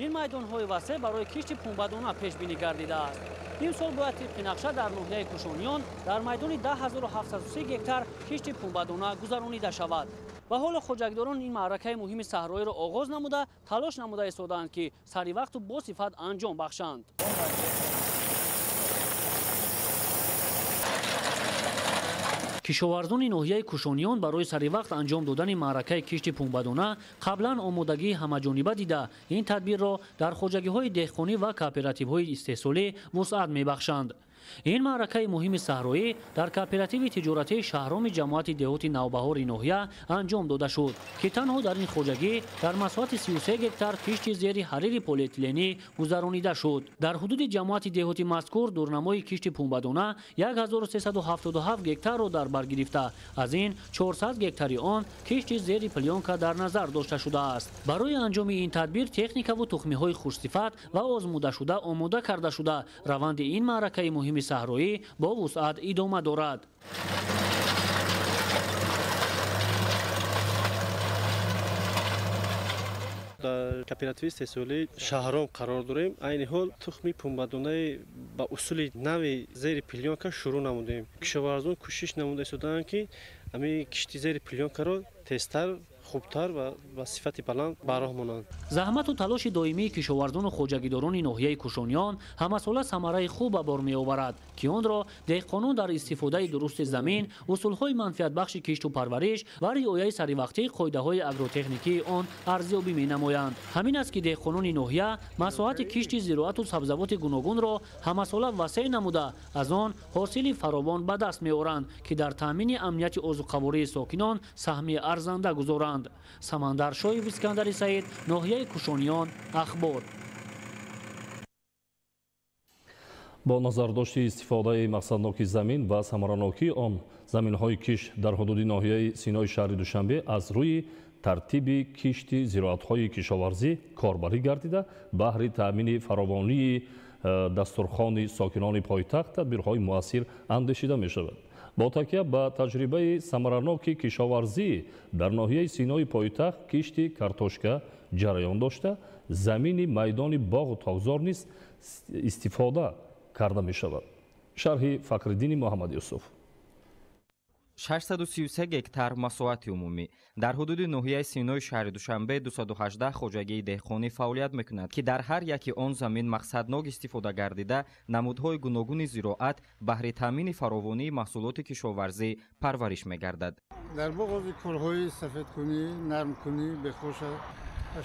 ин майдонҳои васеъ барои кишти пунбадона пешбинӣ гардидааст. имсол бояд тибқи нақша дар ноҳияи кушониён дар майдони 10730 гектар кишти пунбадона гузаронида шавад. ба ҳоло хоҷакдорон ин маъракаи муҳими саҳроиро оғоз намуда талош намуда истодаанд ки саривақту босифат анҷом бахшанд. кишоварзони ноҳияи кушониён барои саривақт анҷом додани маъракаи кишти пунбадона қаблан омодагии ҳамаҷониба дида ин тадбирро дар хоҷагиҳои деҳқонӣ ва кооперативҳои истеҳсолӣ вусъат мебахшанд. ин маъракаи муҳими саҳроӣ дар кооперативи тиҷоратии шаҳроми ҷамоати деҳоти навбаҳори ноҳия анҷом дода шуд ки танҳо дар ин хоҷагӣ дар масоҳати 33 гектар кишти зери ҳарири полиэтиленӣ гузаронида шуд. дар ҳудуди ҷамоати деҳоти мазкур дурнамои кишти пунбадона 1377 гектарро дар бар гирифта аз ин 400 гектари он кишти зери плёнка дар назар дошта шудааст. барои анҷоми ин тадбир техникаву тухмиҳои хушсифат ва озмудашуда омода карда шуда раванди ин маъракаи муҳими саҳроӣ бо вусъат идома дорад. дар кооперативи истеҳсолӣ шаҳром қарор дорем. айни ҳол тухми пунбадонаи ба усули нави зери пилёнка шурӯъ намудем. кишоварзон кӯшиш намуда истодаанд ки ами кишти зери пилёнкаро тезтар хубтар ва ба сифати баланд ба роҳ монанд. заҳмату талоши доимии кишоварзону хоҷагидорони ноҳияи кушониён ҳамасола самараи хуб ба бор меоварад ки онро деҳқонон дар истифодаи дурусти замин, усулҳои манфиатбахши кишту парвариш ва риояи саривақтии қоидаҳои агротехникии он арзёбӣ менамоянд. ҳамин аст ки деҳқонони ноҳия масоҳати кишти зироату сабзавоти гуногунро ҳамасола васеъ намуда аз он ҳосили фаровон ба даст меоранд ки дар таъмини амнияти озуқавории сокинон саҳми арзанда гузоранд. Самандар Шоев, Искандари Саид, ноҳияи Кушониён, Ахбор. бо назардошти истифодаи мақсадноки замин ва самаранокии он, заминҳои киш дар ҳудуди ноҳияи Синои шаҳри Душанбе аз рӯи тартиби кишти зироатҳои кишоварзӣ корбарӣ гардида, баҳри таъмини фаровонии дастурхони сокинони пойтахт тадбирҳои муассир андешида мешавад. бо такя ба таҷрибаи самараноки кишоварзӣ дар ноҳияи Синои пойтахт кишти картошка ҷараён дошта, замини майдони боғу тогзор низ истифода карда мешавад. шарҳи Фақриддини Муҳаммадюсуф. 633 гектар масоҳати умумӣ дар ҳудуди ноҳияи Синои шаҳри Душанбе 218 хоҷагии деҳқонӣ фаъолият мекунад ки дар ҳар яки он замин мақсаднок истифода гардида намудҳои гуногуни зироат баҳри таъмини фаровонии маҳсулоти кишоварзӣ парвариш мегардад. дар боғози корҳои сафедкунӣ, нармкунӣ, бехоша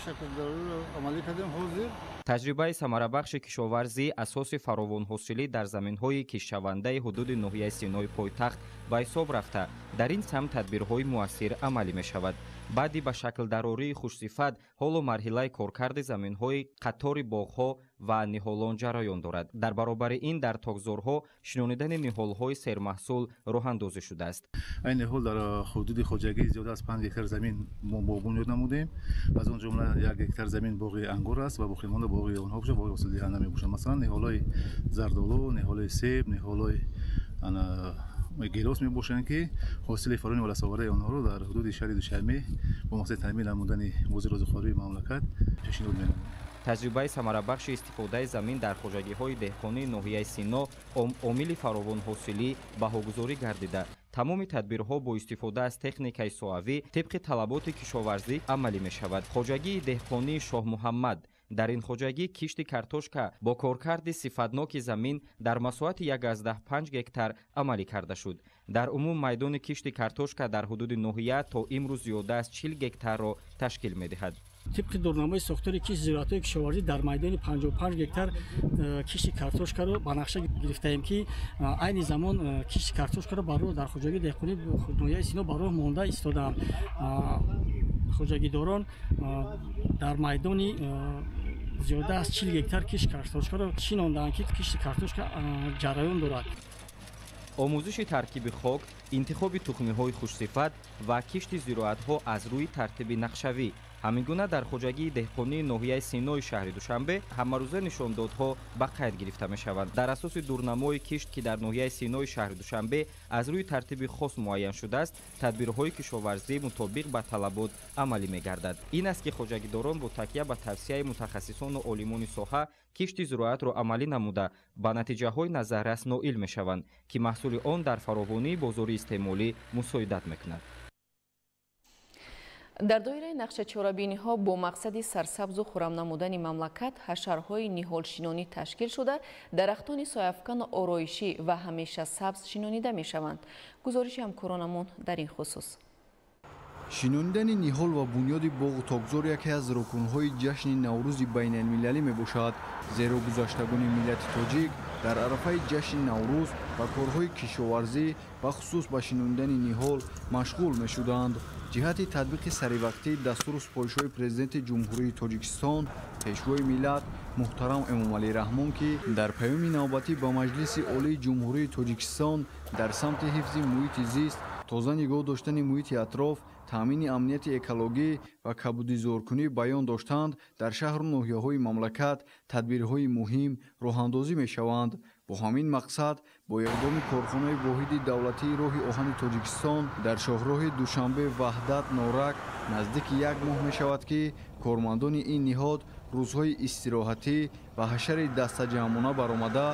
шакрдорӣро амалӣ кардем. ҳозир таҷрибаи самарабахши кишоварзӣ асоси фаровонҳосилӣ дар заминҳои кишшавандаи ҳудуди ноҳияи Синои пойтахт ба ҳисоб рафта дар ин самт тадбирҳои муассир амалӣ мешавад. баъди ба шаклдарории хушсифат ҳоло марҳилаи коркарди заминҳои қатори боғҳо ва ниҳолон ҷараён дорад. дар баробари ин дар тогзорҳо шинонидани ниҳолҳои сермаҳсул роҳандозӣ шудааст. ин ниҳол дар ҳудуди хоҷагӣ зиёда аз 5 гектар замин мо бунёд намудем. аз он ҷумла 1 гектар замин боғи ангур аст ва боқӣ монда боғи онҳо бошад, боғи ҳосилдиҳанда мебошад. масалан ниҳолҳои зардолу, ниҳолҳои себ, ниҳолҳои гелос мебошанд ки ҳосили фарони валасовараи онҳоро дар ҳудуди шаҳри Душанбе бо мақсади таъмин намудани бозии розухории мамлакат пешниҳод менамоянд. таҷрибаи самарабахши истифодаи замин дар хоҷагиҳои деҳқонии ноҳияи Сино омили фаровонҳосилӣ баҳогузорӣ гардида тамоми тадбирҳо бо истифода аз техникаи соавӣ тибқи талаботи кишоварзӣ амалӣ мешавад. хоҷагии деҳқонии Шоҳ Муҳаммад дар ин хоҷагӣ кишти картошка бо коркарди сифатноки замин дар масоҳати 1,5 гектар амалӣ карда шуд. дар умум майдони кишти картошка дар ҳудуди ноҳия то имрӯз зиёда аз 40 гектарро ташкил медиҳад. طبق دورنامه ساختار کشت زراعتی کشاورزی در میدان 55 گکتار کشت کارتوشکا رو به نقشه گرفتیم که عین زمان کشت کارتوشکا رو برای در خوجگی دهقانی نوحه سینا برای مانده ایستادند. خوجگیداران در میدان زیاده از 40 گکتار کشت کارتوشکا رو شناندند که کشت کارتوشکا جریان دارد. омӯзиши таркиби хок, интихоби тухмиҳои хушсифат ва кишти зироатҳо аз рӯи тартиби нақшавӣ ҳамин гуна дар хоҷагии деҳқонии ноҳияи Синои шаҳри Душанбе ҳамарӯза нишондодҳо ба қайд гирифта мешаванд. дар асоси дурнамои кишт ки дар ноҳияи Синои шаҳри Душанбе аз рӯи тартиби хос муайян шудааст, тадбирҳои кишоварзӣ мутобиқ ба талабот амалӣ мегардад. ин аст ки хоҷагидорон бо такя ба тавсияи мутахассисону олимони соҳа кишти зироатро амалӣ намуда ба натиҷаҳои назаррас ноил мешаванд ки маҳсули он дар фаровонии бозори истеъмолӣ мусоидат мекунад. дар доираи нақшачорабиниҳо бо мақсади сарсабзу хурам намудани мамлакат ҳашарҳои ниҳолшинонӣ ташкил шуда дарахтони сояфкану ороишӣ ва ҳамеша сабз шинонида мешаванд. гузориши ҳамкоронамон дар ин хусус. шинонидани ниҳол ва бунёди боғу тогзор яке аз рукунҳои ҷашни наврӯзи байналмилалӣ мебошад, зеро гузаштагони миллати тоҷик дар арафаи ҷашни наврӯз ба корҳои кишоварзӣ ва хусус ба шинонидани ниҳол машғул мешуданд. ҷиҳати татбиқи саривақтии дастуру супоришҳои президенти ҷумҳурии Тоҷикистон, пешвои миллат муҳтарам Эмомалӣ Раҳмон ки дар паёми навбатӣ ба Маҷлиси Олии Ҷумҳурии Тоҷикистон дар самти ҳифзи муҳити зист, тоза нигоҳ доштани муҳити атроф, таъмини амнияти экологӣ ва кабудизоркунӣ баён доштанд, дар шаҳру ноҳияҳои мамлакат тадбирҳои муҳим роҳандозӣ мешаванд. бо ҳамин мақсад бо иқдоми корхонаи воҳиди давлатии роҳи оҳани Тоҷикистон дар шоҳроҳи Душанбе Ваҳдат Норак наздики 1 моҳ мешавад ки кормандони ин ниҳод рӯзҳои истироҳатӣ ва ҳашари дастаҷамона баромада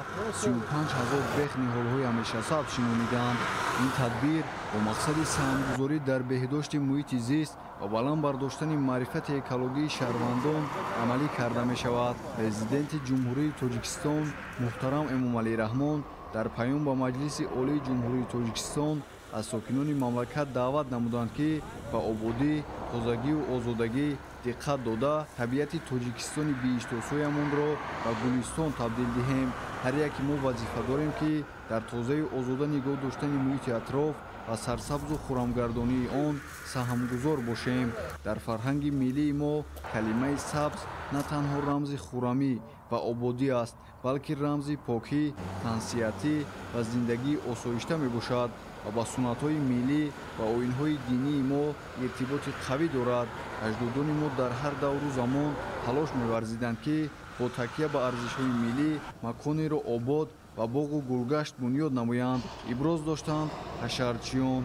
35,000 бех ниҳолҳои ҳамешасабз шинониданд. ин тадбир бо мақсади саҳмгузорӣ дар беҳдошти муҳити зист ва баланд бардоштани маърифати экологии шаҳрвандон амалӣ карда мешавад. Президенти ҷумҳурии Тоҷикистон муҳтарам Эмомалӣ Раҳмон дар паём ба Маҷлиси Олии Ҷумҳурии Тоҷикистон аз сокинони мамлакат даъват намуданд, ки ба ободӣ, тозагию озодагӣ диққат дода, табиати Тоҷикистони бииштосоямонро ба гулистон табдил диҳем. Ҳар яке мо вазифа дорем, ки дар тозаю озода нигоҳ доштани муҳити атроф ва сарсабзу хуррамгардонии он саҳмгузор бошем. Дар фарҳанги миллии мо калимаи сабз на танҳо рамзи хуррамӣ ва ободӣ аст, балки рамзи покӣ, тансиятӣ ва зиндагии осоишта мебошад ва ба суннатҳои миллӣ ва оинҳои динии мо иртиботи қавӣ дорад. аҷдодони мо дар ҳар давру замон талош меварзиданд, ки бо такя ба арзишҳои миллӣ маконеро обод ва боғу гулгашт бунёд намоянд, иброз доштанд ҳашарчиён.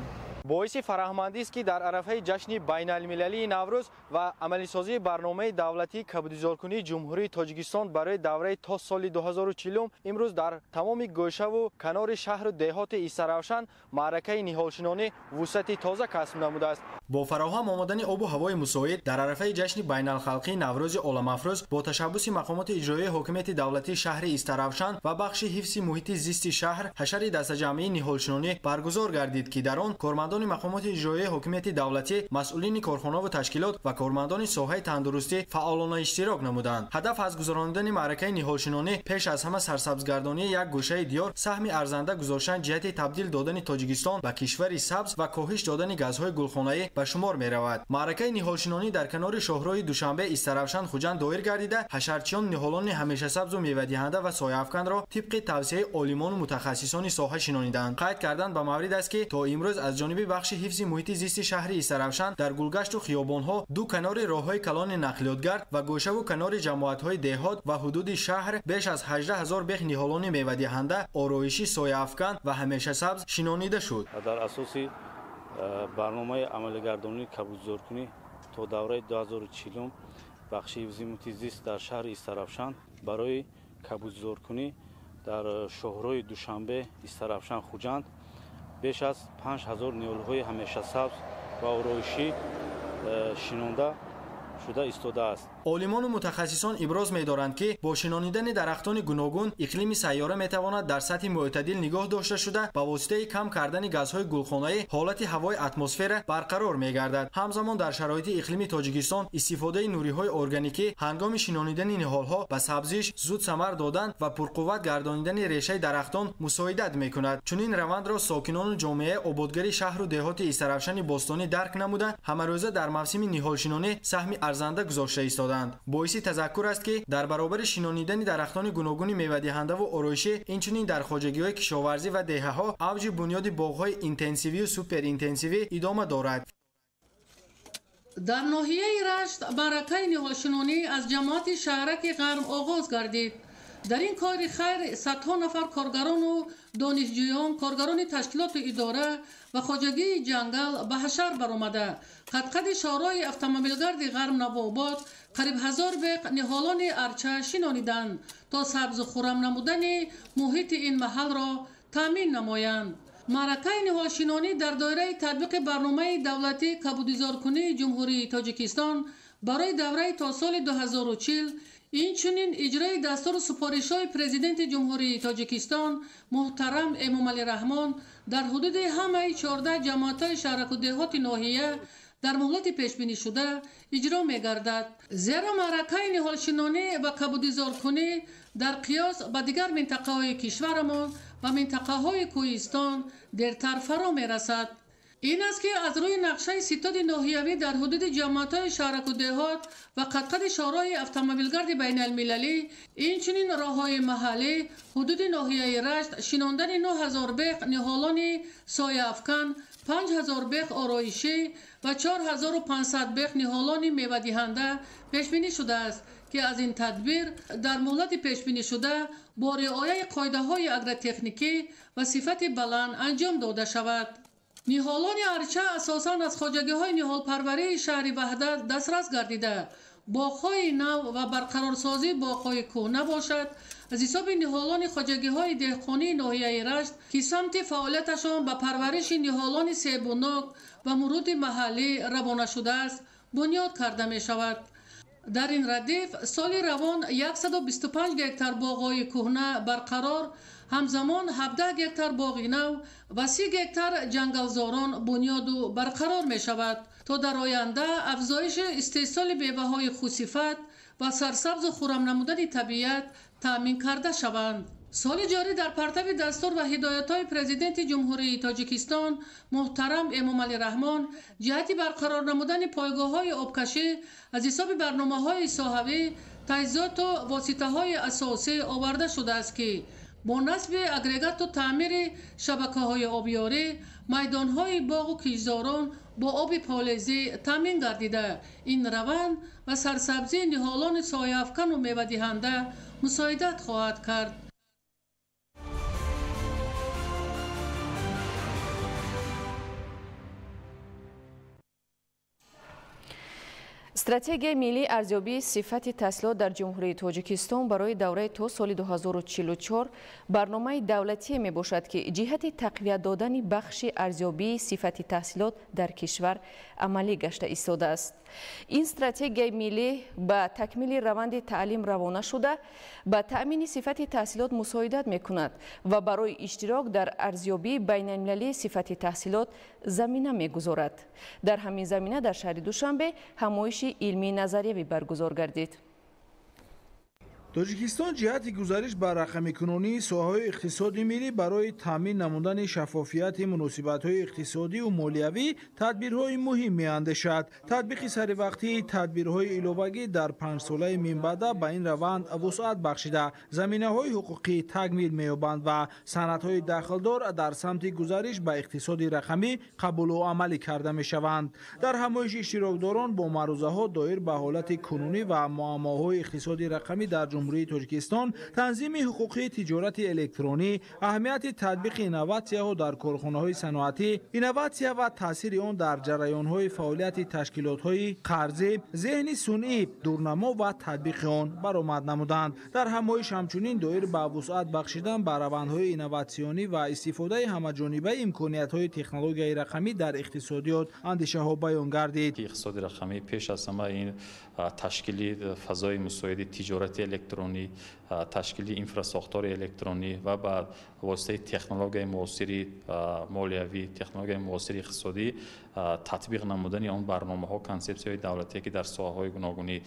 боиси фараҳмандист, ки дар арафаи ҷашни байналмилалии Наврӯз ва амалисозии барномаи давлатии кабудизоркунии Ҷумҳурии Тоҷикистон барои давраи то соли 2040 имрӯз дар тамоми гӯшаву канори шаҳру деҳоти Истаравшан маъракаи ниҳолшинонӣ вусъати тоза касб намудааст. бо фароҳам омадани обу ҳавои мусоид дар арафаи ҷашни байналхалқии Наврӯзи оламафрӯз бо ташаббуси мақомоти иҷроии ҳокимияти давлатии шаҳри Истаравшан ва бахши ҳифзи муҳити зисти шаҳр ҳашари дастаҷамъии ниҳолшинонӣ баргузор гардид, ки дар он кормандони мақомоти иҷроии ҳокимияти давлатӣ, масъулини корхонаву ташкилот ва кормандони соҳаи тандурустӣ фаъолона иштирок намуданд. ҳадаф аз гузарондани маъракаи ниҳолшинонӣ пеш аз ҳама сарсабзгардонии як гӯшаи диёр саҳми арзанда гузоштан ҷиҳати табдил додани Тоҷикистон ба кишвари сабз ва коҳиш додани газҳои гулхонаӣ ба шумор меравад. маъракаи ниҳолшинонӣ дар канори шоҳроҳи Душанбе Истаравшан хуҷанд доир гардида, ҳашарчиён ниҳолони ҳамешасабзу мевадиҳанда ва сояафканро тибқи тавсияи олимону мутахассисони соҳа шинониданд. қайд карданд ба маврид аст, ки то имрӯз аз ҷониби бахши ҳифзи муҳити зисти шаҳри Истаравшан дар гулгашту хиёбонҳо, ду канори роҳҳои калони нақлиётгард ва гӯшаву канори ҷамоатҳои деҳот ва ҳудуди шаҳр беш аз 18 000 бех ниҳолони мевадиҳанда, ороишӣ сояафкан ва ҳамешасабз шинонида шуд. дар асоси барномаи амалигардонии кабудизоркунӣ то давраи 2040 бахши ҳифзи муҳити зист дар шаҳри Истаравшан барои кабудизоркунӣ дар шоҳроҳи Душанбе Истаравшан хуҷанд беш аз 5000 ниҳолҳои ҳамешасабз ва ороишӣ шинонда шуда истодааст. олимону мутахассисон иброз медоранд, ки бо шинонидани дарахтони гуногун иқлими сайёра метавонад дар сатҳи мӯътадил нигоҳ дошта шуда ба воситаи кам кардани газҳои гулхонаӣ ҳолати ҳавои атмосфера барқарор мегардад. ҳамзамон дар шароити иқлими Тоҷикистон истифодаи нуриҳои органикӣ ҳангоми шинонидани ниҳолҳо ба сабзиш зуд самар додан ва пурқувват гардонидани решаи дарахтон мусоидат мекунад. чунин равандро сокинону ҷомеаи ободгари шаҳру деҳоти Истаравшани бостонӣ дарк намуда, ҳамарӯза дар мавсими ниҳолшинонӣ саҳми арзанда гузошта истоданд. боиси тазаккур аст, ки дар баробари шинонидани дарахтони гуногуни мевадиҳандаву ороишӣ, инчунин дар хоҷагиҳои кишоварзӣ ва деҳаҳо авҷи бунёди боғҳои интенсивию суперинтенсивӣ идома дорад. дар ноҳияи Рашт маъракаи ниҳолшинонӣ аз ҷамоати шаҳраки Ғарм оғоз гардид. дар ин кори хайр садҳо нафар коргарону донишҷӯён, коргарони ташкилоту идора ва хоҷагии ҷангал ба ҳашар баромада, қадқади шоҳрои автомобилгарди Ғарм Навобод қариб 1000 беқ ниҳолони арча шинониданд, то сабзу хуррам намудани муҳити ин маҳалро таъмин намоянд. маъракаи ниҳолшинонӣ дар доираи татбиқи барномаи давлатии кабудизоркунии Ҷумҳурии Тоҷикистон барои давраи то соли 2040, инчунин иҷрои дастуру супоришҳои президенти Ҷумҳурии Тоҷикистон муҳтарам Эмомалӣ Раҳмон дар ҳудуди ҳамаи 14 ҷамоатҳои шаҳраку деҳоти ноҳия дар муҳлати пешбинишуда иҷро мегардад. зеро маъракаи ниҳолшинонӣ ва кабудизоркунӣ дар қиёс ба дигар минтақаҳои кишварамон ва минтақаҳои кӯҳистон дертар фаро мерасад. ин аст, ки аз рӯи нақшаи ситоди ноҳиявӣ дар ҳудуди ҷамоатҳои шаҳраку деҳот ва қадқади шоҳрои автомобилгарди байналмилалӣ, инчунин роҳҳои маҳаллӣ, ҳудуди ноҳияи Рашт шинондани 9000 беқ ниҳолони сояафкан, 5000 беқ ороишӣ ва 4500 беқ ниҳолони мевадиҳанда пешбинӣ шудааст, ки аз ин тадбир дар муҳлати пешбинишуда бо риояи қоидаҳои агротехникӣ ва сифати баланд анҷом дода шавад. ниҳолони арча асосан аз хоҷагиҳои ниҳолпарварии шаҳри Ваҳдат дастрас гардида, باغ‌های نو و برقرارسازی باغ‌های کهنه باشد از حساب نهالان خواجگی‌های دهقانی ناحیه رشت که سمت فعالیتشان به پرورش نهالان سیبوناک و مرود محلی روانه شده است بنیاد کرده می شود. در این ردیف سال روان 125 گکتار باغ‌های کهنه برقرار، همزمان 17 گکتار باغ نو و 30 گکتار جنگلزاران بنیاد و برقرار می شود تا در آینده افزایش استحصال میوه‌های خوش‌صفت و سرسبز و خرم نمودن طبیعت تأمین کرده شوند. سال جاری در پرتو دستور و هدایت‌های پرزیدنت جمهوری تاجیکستان محترم امامعلی رحمان جهت برقرار نمودن پایگاه‌های آبکشی از حساب برنامه‌های ساحوی تجهیزات و واسطه‌های اساسی آورده شده است که با نصب اگریگات و تعمیر شبکه‌های آبیاری میدان‌های باغ و کشتزاران با آب پالایزی تامین گردیده این روند و سرسبزی نهالان سایه‌افکن و میوه‌دهنده مساعدت خواهد کرد. استراتژی ملی ارزیابی صفت تحصیلات در جمهوری تاجیکستان برای دوره تا سال 2044 برنامه دولتی می باشد که جهت تقویت دادن بخش ارزیابی صفت تحصیلات در کشور عملی گشته ایستاده است. این استراتژی ملی به تکمیل روند تعلیم روانه شده به تأمین صفت تحصیلات مساعدت می کند و برای اشتراک در ارزیابی بین المللی صفت تحصیلات زمینه می گذارد. در همین زمینه در شهر دوشنبه همایش علمی نظریوی برگزار گردید. توجیکستان جهت گزارش بر رقم کنونی ساحه‌های اقتصادی ملی برای تامین نمودن شفافیت مناسبت‌های اقتصادی و مالیوی تدبیرهای مهم می‌اندیشد. تطبیق سری وقتی تدبیرهای علاوه‌ای در 5 ساله منبعد به این روند وسعت بخشیده زمینه‌های حقوقی تکمیل می‌یابند و صنعت‌های دخلدار در سمت گزارش به اقتصاد رقمی قبول و عملی کرده می‌شوند. در همایش اشتراکداران با معروضه‌ها دایر به حالت کنونی و معماهای اقتصادی رقمی در جمهوری تاجیکستان، تنظیم حقوقی تجارت الکترونی، اهمیت تطبیق اینوواسی‌ها در کارخانه‌های صنعتی، اینوواسیا و تاثیر آن در جریان‌های فعالیت تشکیلات‌های قرضی، ذهن صنعی، دورنما و تطبیق آن برآمد نمودند. در همایش همچنین دایر به وسعت بخشیدن به روندهای اینوواسیونی و استفاده همه‌جانبه امکانیت‌های تکنولوژی رقمی در اقتصادیات اندیشه‌ها بیان گردید. اقتصاد رقمی پیش از همه این تشکیل فضای مساعد تجارت الکترونی، تشکیل انفراستراکچور الکترونی و بعد واسطه تکنولوژی معاصر مالیوی، تکنولوژی معاصر اقتصادی تطبیق نمودن آن برنامه‌ها، کانسپسی‌های دولتی که در ساحه‌های گوناگون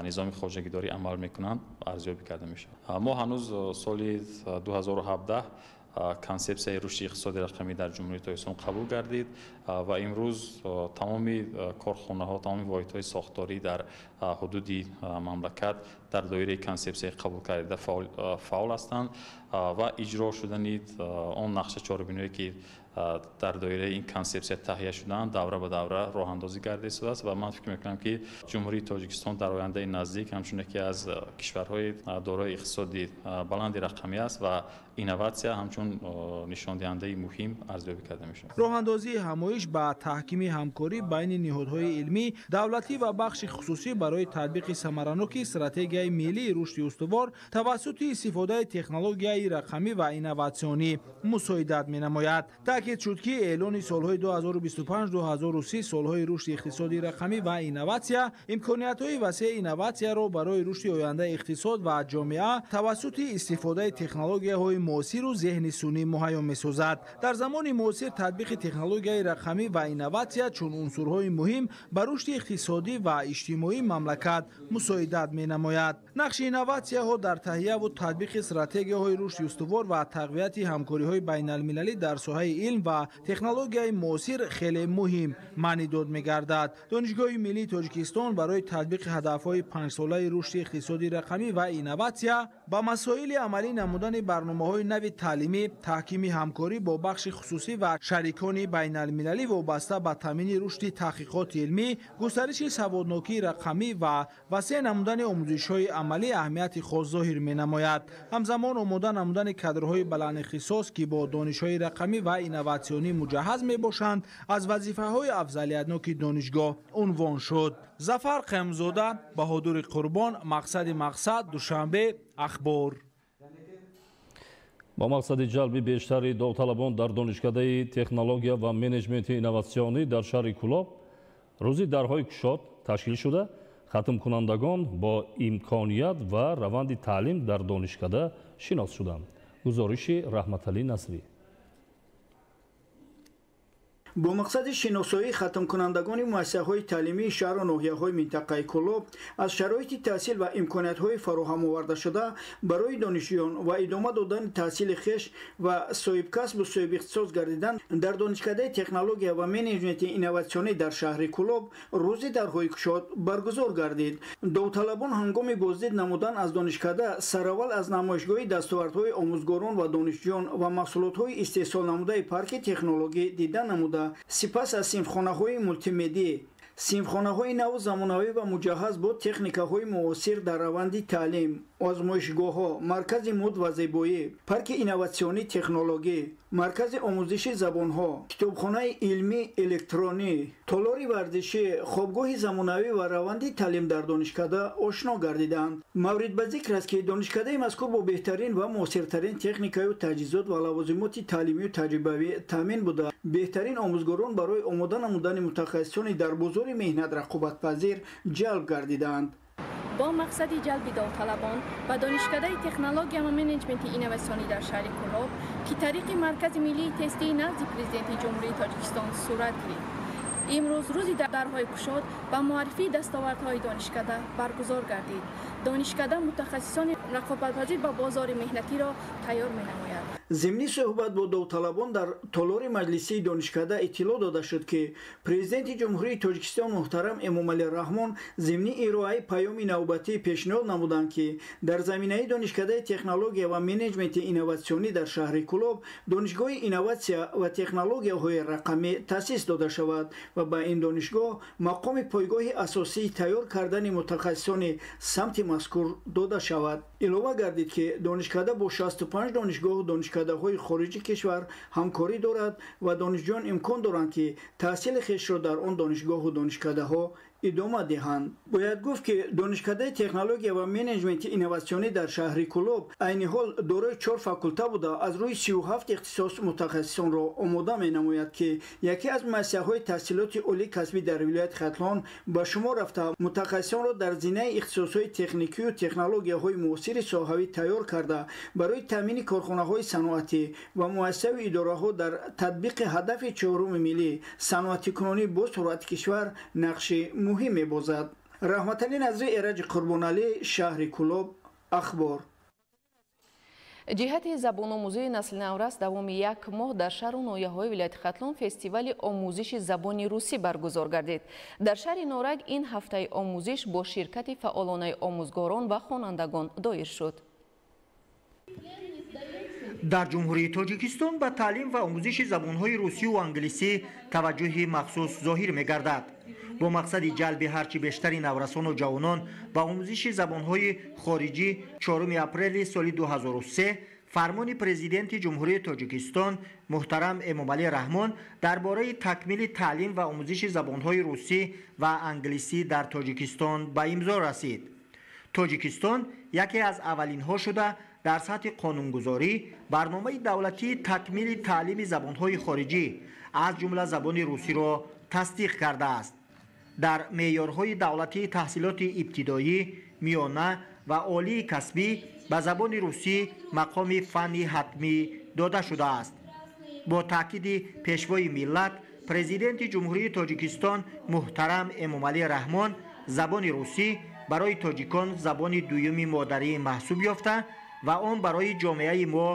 نظام خواجگیداری عمل می‌کنند ارزیابی کرده می‌شود. ما هنوز سال 2017 کانسپسیای رشد اقتصادی رقمی در جمهوری تاجیکستان قبول گردید و امروز تمام کارخانه‌ها، تمام واحدهای ساختاری در حدود مملکت در دایره کانسپسیای قبول کرده فعال هستند و اجرا شدن آن نقشه چهاربینایی که در دایره این کانسپسیا تهیه شدن دوره به دوره راه اندازی گردیده شده است و من فکر می‌کنم که جمهوری تاجیکستان در آینده نزدیک همچون که از کشورهای دارای اقتصادی بلند رقمی است و اینوواسیا همچون نشان دهنده مهم ارزیابی کرده میشه. راه اندازی همایش با تحکیم همکاری بین نهادهای علمی، دولتی و بخش خصوصی برای تطبیق ثمراناک استراتژی ملی رشد استوار توسط استفاده تکنولوژی رقمی و اینوواسیونی مساعدت می‌نماید. تاکید شد که اعلان سالهای 2025-2030 سالهای رشد اقتصادی رقمی و اینوواسیا امکانیت‌های وسیع اینوواسیا را برای رشد آینده اقتصاد و جامعه توسط استفاده تکنولوژی‌های معاصر و ذهن صنعی مهیا می‌سازد. در زمان معاصر تطبیق تکنولوژی رقمی و اینوواسیا چون عنصرهای مهم بر رشد اقتصادی و اجتماعی مملکت مساعدت می‌نماید. نقش اینوواسیاها در تهیه و تطبیق استراتژی‌های رشد استوار و تقویت همکاری‌های بین‌المللی در ساحه علم و تکنولوژی معاصر خیلی مهم معنی داد می‌گردد. دانشگاه ملی تاجیکستان برای تطبیق هدف‌های 5 ساله رشد اقتصادی رقمی و اینوواسیا با مسائل عملی نمودن برنامه‌های نو تعلیمی، تحکیم همکاری با بخش خصوصی و شریکان بین‌المللی وابسته به تامین رشد تحقیقات علمی، گسترش سوادناکی رقمی و وسیع نمودن آموزش‌های دانش‌های عملی اهمیت خاص ظاهر می‌نماید. همزمان آماده نمودن کادرهای بلند اختصاص که با دانش‌های رقمی و اینوواسیونی مجهز می‌باشند از وظیفه‌های افضلیتناک دانشگاه عنوان شد. ظفر قیمزاده، بهادر قربان، مقصد دوشنبه اخبار. با مقصد جلب بیشتر داوطلبان در دانشکده تکنولوژیا و منیجمنت اینوواسیونی در شهر کلاب روزی درهای گشاد تشکیل شده. ختم کنندگان با امکانیت و روند تعلیم در دانشکده شناس شدند. گزارش رحمتعلی نصری. با مقصد شناسایی ختم کنندگان مؤسسه‌های تعلیمی شهر و ناحیه‌های منطقه کلاب از شرایط تحصیل و امکانیت‌های فراهم آورده شده برای دانشجویان و ادامه دادن تحصیل خویش و صاحب کسب و صاحب اختصاص گردیدن در دانشکده تکنولوژیا و منیجمنت اینوواسیونی در شهر کلاب روزی درهای گشاد برگزار گردید. داوطلبان هنگام بازدید نمودن از دانشکده سراول از نمایشگاه دستاوردهای آموزگاران و دانشجویان و محصولات‌های استحصال نموده پارک تکنولوژی دیدن نموده. سپس از صنفخانه‌های مولتی‌مدیا، صنفخانه‌های نو زمانه‌ای و مجهز با تکنیک‌های معاصر در روند تعلیم، آزمایشگاه‌ها، مرکز مد و زیبایی، پارک اینوواسیونی تکنولوژی، مرکز آموزش زبان‌ها، کتابخانه علمی الکترونی، تالار ورزشی، خوابگاه زمانه‌ای و روند تعلیم در دانشکده آشنا گردیدند. مورد به ذکر است که دانشکده مذکور با بهترین و معاصرترین تکنیک و تجهیزات و لوازمات تعلیمی و تجربوی تامین بوده بهترین آموزگاران برای آماده نمودن متخصصان در بازار مهنت رقابت‌پذیر جلب گردیدند. با مقصد جلب داوطلبان و دانشکده تکنولوژیا و منیجمنت اینوواسیونی در شهر کلاب که طریق مرکز ملی تستی نزد پرزیدنت جمهوری تاجیکستان صورت گرفت. امروز روزی درهای گشاد و معرفی دستاوردهای دانشکده برگزار گردید. دانشکده متخصصان رقابت‌پذیر با بازار مهنتی را تیار می‌نماید. ضمن صحبت با داوطلبان در تالار مجلسی دانشکده اطلاع داده شد که پرزیدنت جمهوری تاجیکستان محترم امامعلی رحمان ضمن ارائه پیام نوبتی پیشنهاد نمودند که در زمینه دانشکده تکنولوژیا و منیجمنت اینوواسیونی در شهر کلاب دانشگاه اینوواسیا و تکنولوژیاهای رقمی تأسیس داده شود و با این دانشگاه مقام پایگاه اساسی تیار کردن متخصصان سمت مذکور داده شود. علاوه گردید که دانشکده با 65 دانشگاه و دانشکده‌های خارجی کشور همکاری دارد و دانشجویان امکان دارند که تحصیل خویش را در آن دانشگاه و دانشکده‌ها ادامه دهند. باید گفت که دانشکده تکنولوژیا و منیجمنت اینوواسیونی در شهر کلاب عین حال دارای 4 فاکولته بوده از روی 37 اختصاص متخصصان را آماده می‌نماید که یکی از مؤسسه‌های تحصیلات عالی کسبی در ولایت ختلان به شمار رفته متخصصان را در زمینه اختصاص‌های تکنیکی و تکنولوژیاهای معاصر ساحوی تیار کرده برای تامین کارخانه‌های صنعتی و مؤسسه و اداره‌ها در تطبیق هدف 4 ملی صنعتی کنونی با سرعت کشور نقش مهم می‌باشد. رحمتعلی نظری، ایرج قربانعلی، شهر کلاب اخبار. جهت забономӯзии насли наврас давоми 1 моҳ дар шаҳру ноҳияҳои вилояти хатлон фестивали омӯзиши забони русӣ баргузор гардид. дар шаҳри норак ин ҳафтаи омӯзиш бо ширкати фаъолонаи омӯзгорон ва хонандагон доир шуд. дар ҷумҳурии тоҷикистон ба таълим ва омӯзиши забонҳои русию англисӣ таваҷҷӯҳи махсус зоҳир мегардад. бо мақсади ҷалби ҳарчи бештари наврасону ҷавонон ба омӯзиши забонҳои хориҷӣ 4 апрели соли 2003 фармони президенти ҷумҳурии тоҷикистон муҳтарам эмомалӣ раҳмон дар бораи такмили таълим ва омӯзиши забонҳои русӣ ва англисӣ дар тоҷикистон ба имзо расид. тоҷикистон яке аз аввалинҳо шуда дар сатҳи қонунгузорӣ барномаи давлатии такмили таълими забонҳои хориҷӣ аз ҷумла забони русиро тасдиқ кардааст. дар меъёрҳои давлатии таҳсилоти ибтидоӣ, миёна ва олии касбӣ ба забони русӣ мақоми фанни ҳатмӣ дода шудааст. бо таъкиди пешвои миллат президенти ҷумҳурии тоҷикистон муҳтарам эмомалӣ раҳмон забони русӣ барои тоҷикон забони дуюми модарӣ маҳсуб ёфта ва он барои ҷомеаи мо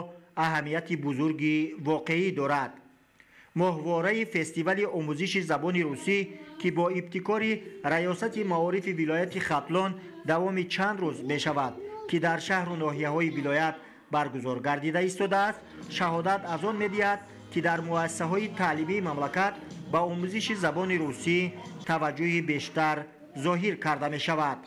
аҳамияти бузурги воқеӣ дорад. моҳвораи фестивали омӯзиши забони русӣ ки бо ибтикори раёсати маорифи вилояти хатлон давоми чанд рӯз мешавад ки дар шаҳру ноҳияҳои вилоят баргузор гардида истодааст, шаҳодат аз он медиҳад ки дар муассисаҳои таълимии мамлакат ба омӯзиши забони русӣ таваҷҷӯҳи бештар зоҳир карда мешавад.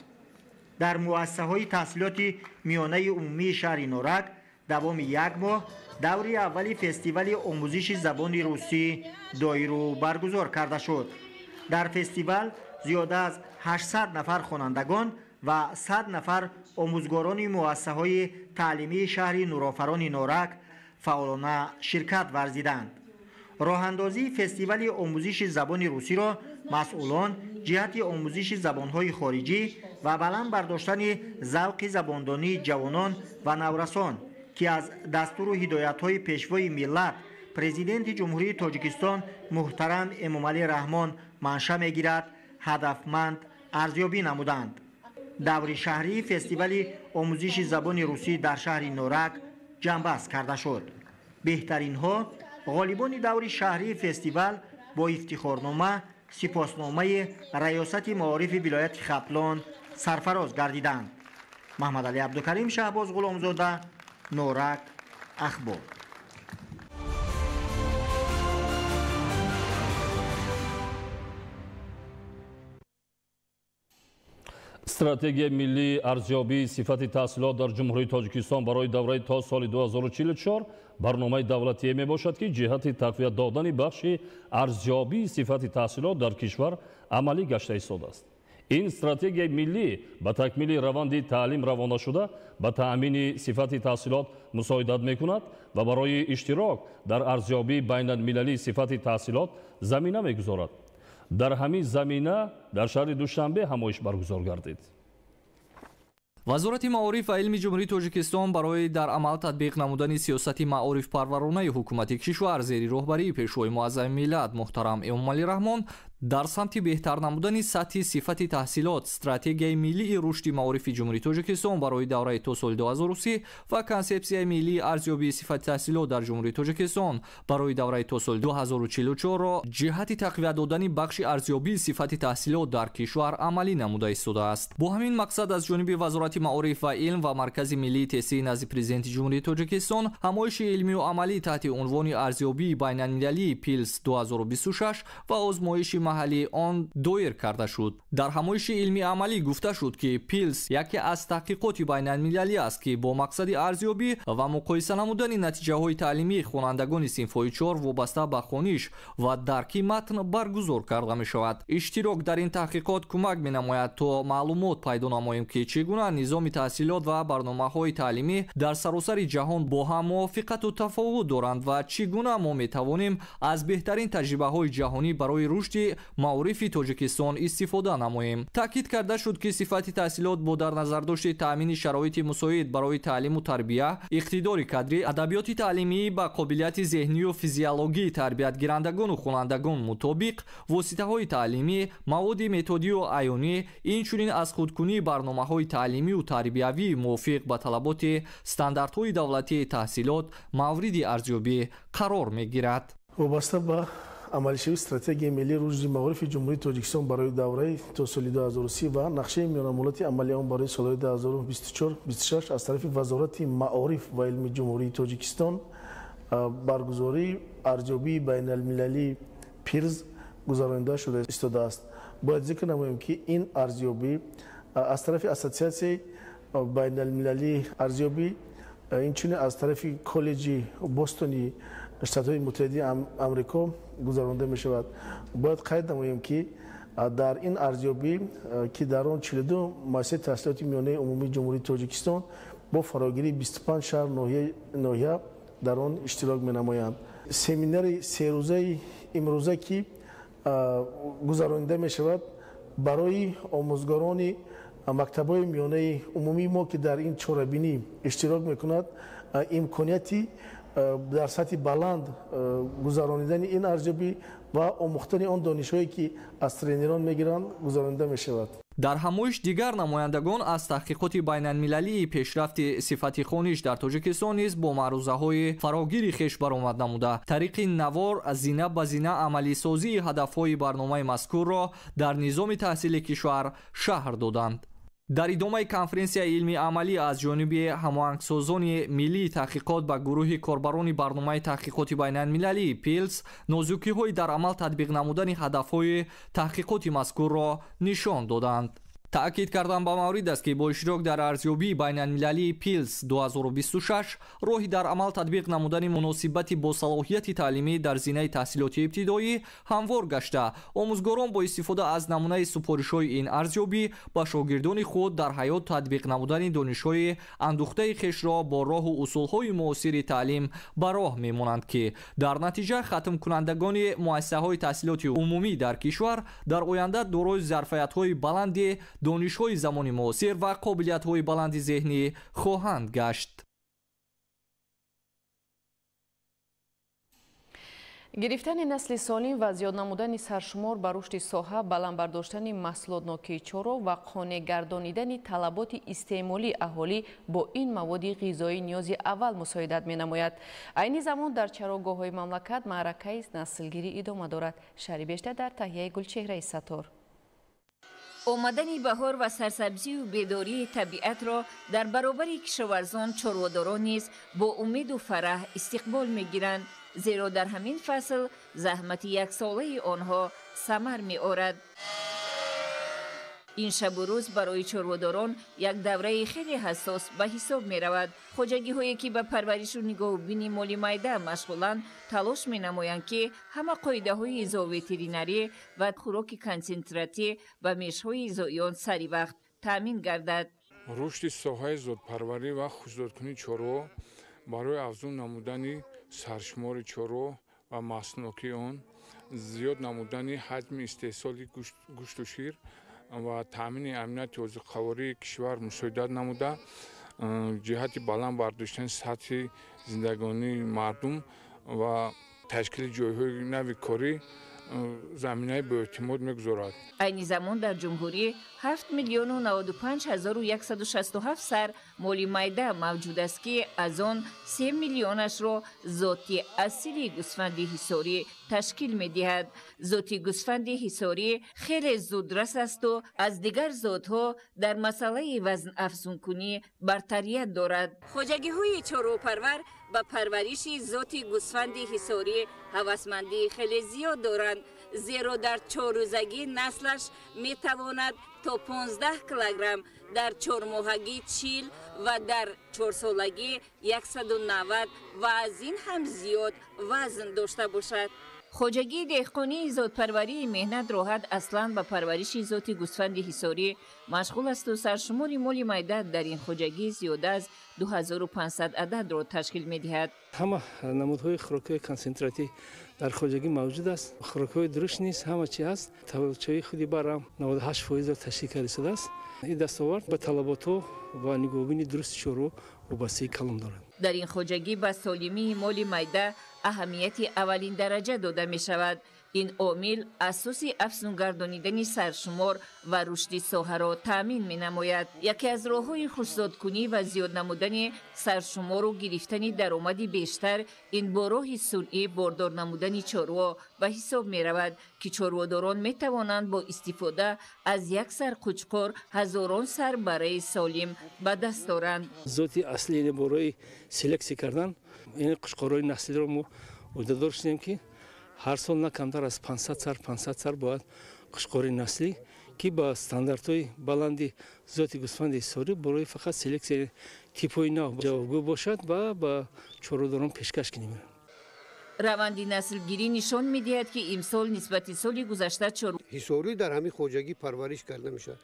در مؤسسه‌های تحصیلات میانه عمومی شهر نورک دوام یک ماه دوره اولی فستیوال آموزش زبان روسی دایرو برگزار کرده شد. در فستیوال زیاده از 800 نفر خوانندگان و 100 نفر آموزگاران مؤسسه‌های تعلیمی شهر نورآفران نورک فعالانه شرکت ورزیدند. راهاندازی فستیوال آموزش زبان روسی را مسئولان جهت آموزش زبان‌های خارجی و بلند برداشتن ذوق زباندانی جوانان و نورسان که از دستور و هدایت‌های پیشوای ملت پرزیدنت جمهوری تاجیکستان محترم امامعلی رحمان منشأ می‌گیرد هدفمند ارزیابی نمودند. دور شهری فستیوال آموزش زبان روسی در شهر نورک جنببست کرده شد. بهترین ها غالبان دور شهری فستیوال با افتخارنامه سپاسنامه ریاست معارف ولایت خپلان سرفراز گردیدند. محمد علی عبدالکریم شهباز غلامزاده، نورک، اخبار. استراتژی ملی ارزیابی صفت تحصیلات در جمهوری تاجیکستان برای دوره تا سال 2044 برنامه دولتی می باشد که جهت تقویت دادن بخش ارزیابی صفت تحصیلات در کشور عملی گشته ایستاده است. این استراتژی ملی به تکمیل روند تعلیم روانه شده به تأمین صفت تحصیلات مساعدت میکند و برای اشتراک در ارزیابی بین المللی صفت تحصیلات زمینه میگذارد. در همین زمینه در شهر دوشنبه همایش برگزار گردید. وزارت معارف و علم جمهوری تاجیکستان برای در عمل تطبیق نمودن سیاست معارف پرورانه حکومت کشور زیر رهبری پیشوای معظم ملت محترم امامعلی رحمان در سمت بهتر نمودن سطح صفت تحصیلات استراتژی ملی رشد معارف جمهوری تاجیکستان برای دوره تا سال 2030 و کانسپسیای ملی ارزیابی صفت تحصیلات در جمهوری تاجیکستان برای دوره تا سال 2044 را جهت تقویت دادن بخش ارزیابی صفت تحصیلات در کشور عملی نموده ایستاده است. با همین مقصد از جانب وزارت معارف و علم و مرکز ملی تحصیل نزد پرزیدنت جمهوری تاجیکستان همایش علمی و عملی تحت عنوان ارزیابی بین المللی پیلس 2026 و آزمایش محلی آن دایر کرده شد. در همایش علمی عملی گفته شد که پیلس یکی از تحقیقات بین المللی است که با مقصد ارزیابی و مقایسه نمودن نتیجه های تعلیمی خوانندگان صنف 4 وابسته به خوانش و درک متن برگزار کرده می شود. اشتراک در این تحقیقات کمک می نماید تا معلومات پیدا نماییم که چگونه نظام تحصیلات و برنامه های تعلیمی در سراسر جهان با هم موافقت و تفاوت دارند و چگونه ما می توانیم از بهترین تجربه های جهانی برای رشد معارف تاجیکستان استفاده نماییم. تاکید کرده شد که صفت تحصیلات با در نظر داشت تامین شرایط مساعد برای تعلیم و تربیت، اقتدار کادری، ادبیات تعلیمی با قابلیت ذهنی و فیزیولوژی تربیت گیرندگان و خوانندگان مطابق، واسطه های تعلیمی، مواد متدی و عیانی، اینچنین از خودکنی برنامه های تعلیمی و تربیوی موافق با طلبات استانداردهای دولتی تحصیلات مورد ارزیابی قرار میگیرد. وابسته به عملشوی استراتژی ملی رشد معارف جمهوری تاجیکستان برای دوره تا سال 2030 و نقشه میانمولتی عملی آن برای سال 2024-26 از طرف وزارت معارف و علم جمهوری تاجیکستان برگزاری ارزیابی بین المللی پیرز گزارنده شده ایستاده است. باید ذکر نماییم که این ارزیابی از طرف اساسیاسیون بین المللی ارزیابی اینچنین از طرف کالج بوستونی شتات‌های متحده آمریکا گزارنده می شود. باید قید نماییم که در این ارزیابی که در آن 42 مؤسسه تحصیلات میانه عمومی جمهوری تاجیکستان با فراگیری 25 شهر ناحیه در آن اشتراک می نمایند. سمینار 3 روزه امروزه که گزارنده می شود برای آموزگاران مکتب‌های میانه عمومی ما که در این چهاربینی اشتراک میکند امکانیتی در سطح بلند گذراندن این ارزیابی و آموختن آن دانش‌هایی که از ترینران میگیرند گزارنده می شود. در همایش دیگر نمایندگان از تحقیقات بین المللی پیشرفت صفت خوانش در تاجیکستان نیز با معروضه‌های فراگیر خویش برآمد نموده طریق نوار از زینه به زینه عملی سازی هدف‌های برنامه مذکور را در نظام تحصیل کشور شهر دادند. در ادامه کنفرانسیای علمی عملی از جانب هماهنگسازان ملی تحقیقات با گروه کاربران برنامه تحقیقات بین المللی پیلس نزدیکی‌های در عمل تطبیق نمودن هدف‌های تحقیقات مذکور را نشان دادند. таъкид кардан ба маврид аст ки бо иштирок дар арзёбии байналмилалии пилс 2026 роҳи дар амал татбиқ намудани муносибати босалоҳияти таълимӣ дар зинаи таҳсилоти ибтидоӣ ҳамвор гашта омӯзгорон бо истифода аз намунаи супоришҳои ин арзёбӣ ба шогирдони худ дар ҳаёт татбиқ намудани донишҳои андӯхтаи хешро бо роҳу усулҳои муосири таълим ба роҳ мемонанд ки дар натиҷа хатмкунандагони муассисаҳои таҳсилоти умумӣ дар кишвар дар оянда дорои зарфиятҳои баланди донишҳои замони муосир ва қобилиятҳои баланди зеҳнӣ хоҳанд гашт. гирифтани насли солим ва зиёд намудани саршумор ба рушди соҳа, баланд бардоштани маҳсулот нокейчоро ва қонеъгардонидани талаботи истеъмолии аҳолӣ бо ин маводи ғизоӣ ниёзи аввал мусоидат менамояд. айни замон дар чарогоҳҳои мамлакат маъракаи наслгирӣ идома дорад. шаҳри бештар дар таҳияи Гулчеҳраи Сатор. омадани баҳор ва сарсабзию бедории табиатро дар баробари кишоварзон чорвадорон низ бо умеду фараҳ истиқбол мегиранд, зеро дар ҳамин фасл заҳмати яксолаи онҳо самар меорад. ин шабу рӯз барои чорвадорон як давраи хеле ҳассос ба ҳисоб меравад. хоҷагиҳое ки ба парваришу нигоҳубини моли майда машғуланд, талош менамоянд ки ҳама қоидаҳои зооветеринарӣ ва хӯроки консентратӣ ба мешҳои зоиён сари вақт таъмин гардад. рушди соҳаи зотпарварӣ ва хушдодкунии чорво барои афзун намудани саршумори чорво ва маҳсулнокии он, зиёд намудани ҳаҷми истеҳсоли гӯшту шир ва таъмини амнияти озиққавории кишвар мусоидат намуда, ҷиҳати баланд бардоштани сатҳи зиндагонии мардум ва ташкили ҷойҳои нави корӣ заминаи боэътимод мегузорад. айни замон дар ҷумҳурӣ 7,95,167 сар моли майда мавҷуд аст ки аз он 3 миллионашро зоти асили гӯсфанди ҳисорӣ ташкил медиҳад. зоти гӯсфанди ҳисорӣ хеле зудрас асту аз дигар зотҳо дар масъалаи вазнъафзункунӣ бартарият дорад. хоҷагиҳои чорвопарвар ба парвариши зоти гӯсфанди ҳисорӣ ҳавасмандии хеле зиёд доранд, зеро дар 4рӯзагӣ наслаш метавонад то 15 килограмм, дар 4моҳагӣ 40 ва дар 4солагӣ 190 ва аз ин ҳам зиёд вазн дошта бошад. хоҷагии деҳқонии зотпарварии меҳнат роҳат аслан ба парвариши зоти гӯсфанди ҳисорӣ машғул асту саршумори моли майда дар ин хоҷагӣ зиёда аз 2500 ададро ташкил медиҳад. ҳама намудҳои хӯрокҳои консентратӣ дар хоҷагӣ мавҷуд аст. хӯрокҳои дурушт низ ҳама чи ҳаст. таваллудчои худи барам 98% ташкил карда шудааст. ин дастовард ба талаботҳо ва нигоҳубини дурусти чорво вобастагии калон дорад. дар ин хоҷагӣ ба солимии моли майда аҳамияти аввалин дараҷа дода мешавад. ин омил асоси афзунгардонидани саршумор ва рушди соҳаро таъмин менамояд. яке аз роҳҳои хушзодкунӣ ва зиёд намудани саршумору гирифтани даромади бештар ин бо роҳи сунъӣ бордор намудани чорво ба ҳисоб меравад ки чорводорон метавонанд бо истифода аз як сар қучқор ҳазорон сар бараи солим ба даст оранд. зоти аслӣ яъне бо роҳи селексия кардан ин қучқорҳои наслиро мо удадор шудем ки ҳар сол на камтар аз 500 сар бояд қушқори наслӣ ки ба стандартҳои баланди зоти гӯсфанди ҳисорӣ барои фақат селексияи типҳои нав ҷавобгӯ бошад ва ба чорвадорон пешкаш кунем. раванди наслгирӣ нишон медиҳад ки имсол нисбати соли гузашта ҳисорӣ дар ҳамин хоҷагӣ парвариш карда мешавад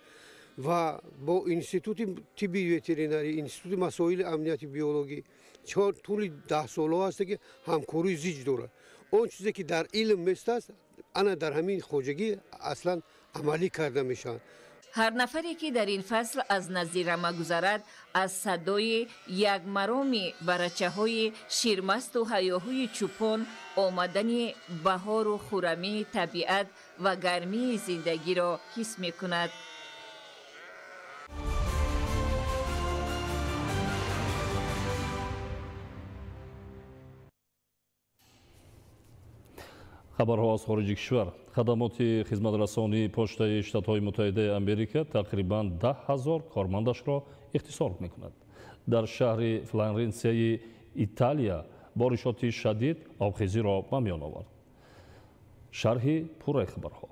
ва бо институти тибби ветеринарӣ, институти масоили амнияти биологӣ тӯли 10 сола аст ки ҳамкории зич дорад. он чизе ки дар илм местаст ана дар ҳамин хоҷагӣ аслан амалӣ карда мешавад. ҳар нафаре ки дар ин фасл аз назира мегузарад аз садои якмароми барачаҳои ширмасту ҳаёҳои чӯпон, омадани баҳору хӯрамии табиат ва гармии зиндагиро ҳис мекунад. хабарҳо аз хориҷи кишвар. хадамоти хизматрасонии почтаи Штатҳои Муттаҳидаи Америка тақрибан 10 000 кормандашро ихтисор мекунад. дар шаҳри Флоренсияи Италия боришоти шадид обхезиро ба миён овард. шарҳи пурраи хабарҳо.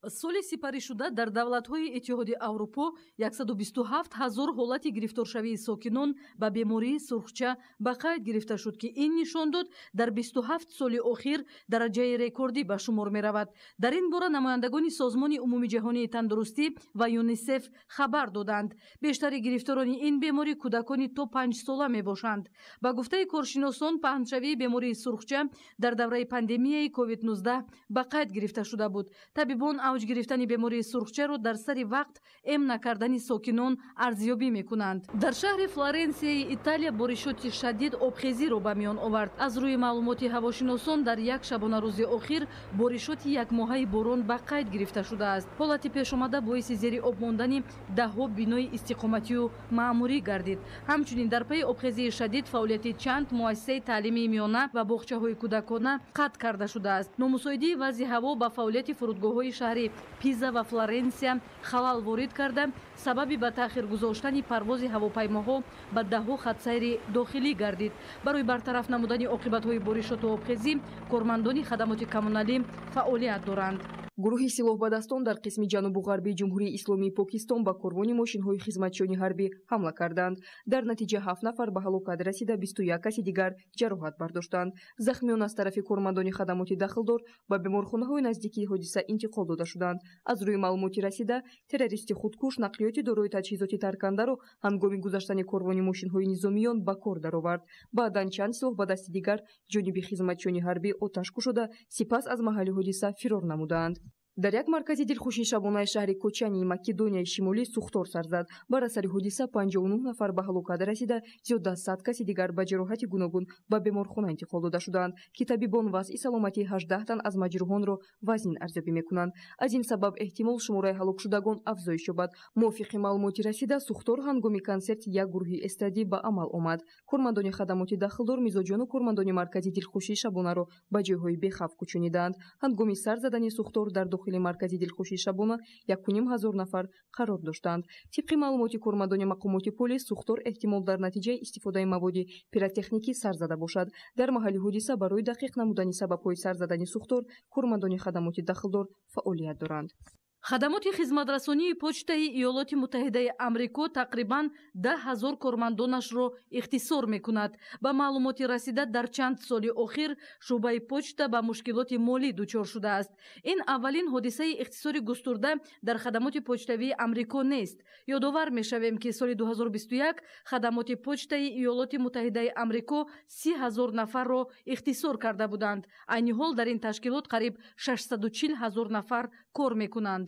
соли сипаришуда дар давлатҳои иттиҳоди аврупо 127 000 ҳолати гирифторшавии сокинон ба бемории сурхча ба қайд гирифта шуд ки ин нишон дод дар 27 соли охир дараҷаи рекордӣ ба шумор меравад. дар ин бора намояндагони созмони умумии ҷаҳонии тандурустӣ ва юнисеф хабар доданд. бештари гирифторони ин беморӣ кӯдакони то 5 сола мебошанд. ба гуфтаи коршиносон паҳншавии бемории сурхча дар давраи пандемияи COVID-19 ба қайд гирифта шуда буд. табибон авҷ гирифтани бемории сурхчаро дар сари вақт эм накардани сокинон арзёбӣ мекунанд. дар шаҳри Флоренсияи Италия боришоти шадид обхезиро ба миён овард. аз рӯи маълумоти ҳавошиносон дар як шабонарӯзи охир боришоти якмоҳаи борон ба қайд гирифта шудааст. ҳолати пешомада боиси зери об мондани даҳҳо бинои истиқоматию маъмурӣ гардид. ҳамчунин дар пайи обхезии шадид фаъолияти чанд муассисаи таълимии миёна ва боғчаҳои кӯдакона қатъ карда шудааст. номусоидии вазъи ҳаво ба фаъолияти фурудгоҳҳои шаҳри Пиза ва Флоренсия халал ворид карда сабаби ба таъхир гузоштани парвози ҳавопаймоҳо ба даҳҳо хатсайри дохилӣ гардид. барои бартараф намудани оқибатҳои боришоту обхезӣ кормандони хадамоти коммуналӣ фаъолият доранд. гурӯҳи силоҳбадастон дар қисми ҷанубу ғарбии ҷумҳурии исломии покистон ба корвони мошинҳои хизматчиёни ҳарбӣ ҳамла карданд. дар натиҷа 7 нафар ба ҳалокат расида 21 каси дигар ҷароҳат бардоштанд. захмиён аз тарафи кормандони хадамоти дахлдор ба беморхонаҳои наздикии ҳодиса интиқол дода шуданд. аз рӯи маълумоти расида террористи худкуш нақлиёти дорои таҷҳизоти таркандаро ҳангоми гузаштани корвони мошинҳои низомиён ба кор даровард. баъдан чанд силоҳбадасти дигар ҷониби хизматчиёни ҳарбӣ оташ кушода сипас аз маҳалли ҳодиса фирор намуданд. дар як маркази дилхушии шабонаи шаҳри Кочани Македонияи Шимолӣ сӯхтор сар зад. бар асари ҳодиса 59 нафар ба ҳалокат расида, зиёда аз 100 каси дигар ба ҷароҳати гуногун ба беморхона интиқол дода шуданд ки табибон вазъи саломатии 18 тан аз маҷрӯҳонро вазнин арзёбӣ мекунанд. аз ин сабаб эҳтимол шумораи ҳалокшудагон афзоиш ёбад. мувофиқи маълумоти расида сӯхтор ҳангоми консерти як гурӯҳи эстрадӣ ба амал омад. кормандони хадамоти дахлдор мизоҷону кормандони маркази дилхушии шабонаро ба ҷойҳои бехавф кӯчонидаанд. ҳангоми сар задани сӯхтор дар маркази дилхушии шабона 1500 нафар қарор доштанд. тибқи маълумоти кормандони мақомоти полис сӯхтор эҳтимол дар натиҷаи истифодаи маводи пиротехникӣ сар зада бошад. дар маҳалли ҳодиса барои дақиқ намудани сабабҳои сар задани сӯхтор кормандони хадамоти дахлдор фаъолият доранд. хадамоти хизматрасонии почтаи иёлоти муттаҳидаи амрико тақрибан 10 000 кормандонашро ихтисор мекунад. ба маълумоти расида дар чанд соли охир шуъбаи почта ба мушкилоти молӣ дучор шудааст. ин аввалин ҳодисаи ихтисори густурда дар хадамоти почтавии амрико нест. ёдовар мешавем ки соли 2021 хадамоти почтаи иёлоти муттаҳидаи амрико 30 000 нафарро ихтисор карда буданд. айни ҳол дар ин ташкилот қариб 640 000 нафар кор мекунанд.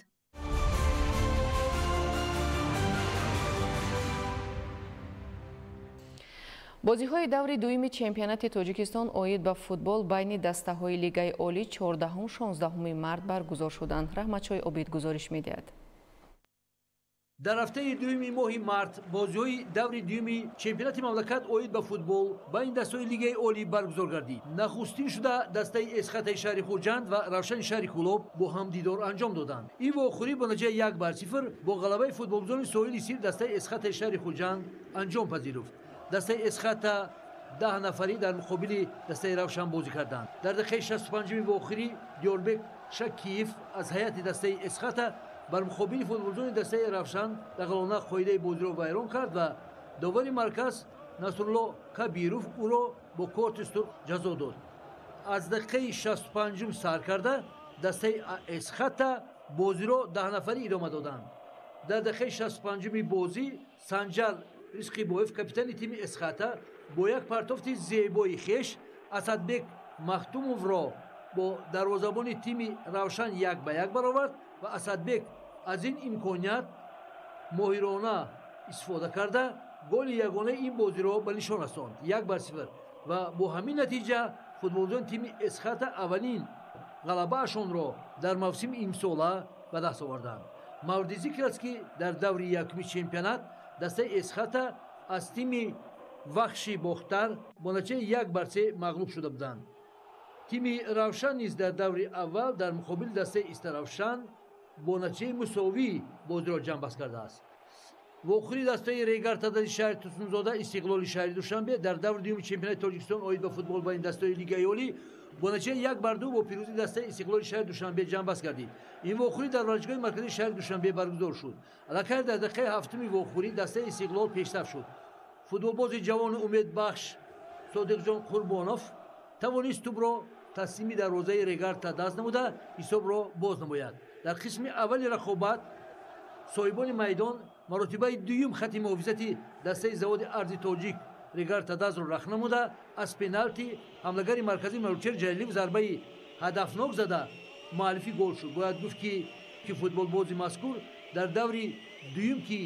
бозиҳои даври дуюми чемпионати тоҷикистон оид ба футбол байни дастаҳои лигаи олӣ 14-16 март баргузор шуданд. раҳматшоҳи обид гузориш медиҳад. дар ҳафтаи дуюми моҳи март бозиҳои даври дуюми чемпионати мамлакат оид ба футбол байни дастаҳои лигаи олӣ баргузор гардид. нахустин шуда дастаи эсхатаи шаҳри хурҷанд ва равшани шаҳри кӯлоб бо ҳам дидор анҷом доданд. ин вохӯрӣ бо натиҷаи 1-0 бо ғалабаи футболбозони соҳили сир дастаи эсхатаи шаҳри хурҷанд анҷом пазируфт. дастаи эсхата 10 нафарӣ дар муқобили дастаи равшан бозӣ карданд. дар дақиқаи 65 вохӯрӣ диёрбек Шакиев аз ҳайати дастаи эсхата бар муқобили футболбозони дастаи равшан дағалона қоидаи бозиро вайрон кард ва довари марказ Насрулло Кабиров ӯро бо корти сурх ҷазо дод. аз дақиқаи 65 сар карда дастаи эсхата бозиро 10 нафарӣ идома доданд. дар дақиқаи 65 бозӣ Санҷар Ризқибоев капитани тими эсхата бо як партофти зебои хеш Асадбек Махтумовро бо дарвозабони тими равшан 1-1 баровард ва Асадбек аз ин имконият моҳирона истифода карда голи ягонаи ин бозиро ба нишон расонд 1-0 ва бо ҳамин натиҷа футболзони тими эсхата аввалин ғалабаашонро дар мавсими имсола ба даст оварданд. мавриди зикр аст ки дар даври якуми чемпионат дастаи эсхата аз тими вахши бохтар бо натиҷаи 1-3 мағлуб шуда буданд. тими равшан низ дар даври аввал дар муқобили дастаи истаравшан бо натиҷаи мусовӣ бозиро ҷамъбаст кардааст. вохӯри дастаи регартадари шаҳри тусунзода истиқлоли шаҳри душанбе дар даври дуюми чемпионати тоҷикистон оид ба футбол ба ин дастаи лигаи олӣ бо натиҷаи 1-2 бо пирӯзии дастаи истиқлоли шаҳри душанбе ҷамъбаст гардид. Ин вохӯрӣ дар варзишгоҳи марказии шаҳри душанбе баргузор шуд. Аллакай дар дақиқаи 7-уми вохӯрӣ дастаи истиқлол пештар шуд. футболбози ҷавони умедбахш содиқҷон қурбонов тавонист тӯбро таслими дарвозаи регарта даст намуда ҳисобро боз намояд. дар қисми аввали рақобат соҳибони майдон маротибаи дуюм хатти муҳофизати дастаи заводи арзи тоҷик регарта дазро рах намуда аз пеналти ҳамлагари марказӣ манучер ҷалилов зарбаи ҳадафнок зада муаллифи гол шуд. бояд гуфт ки футболбози мазкур дар даври дуюм ки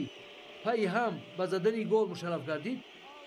пайи ҳам ба задани гол мушарраф гардид,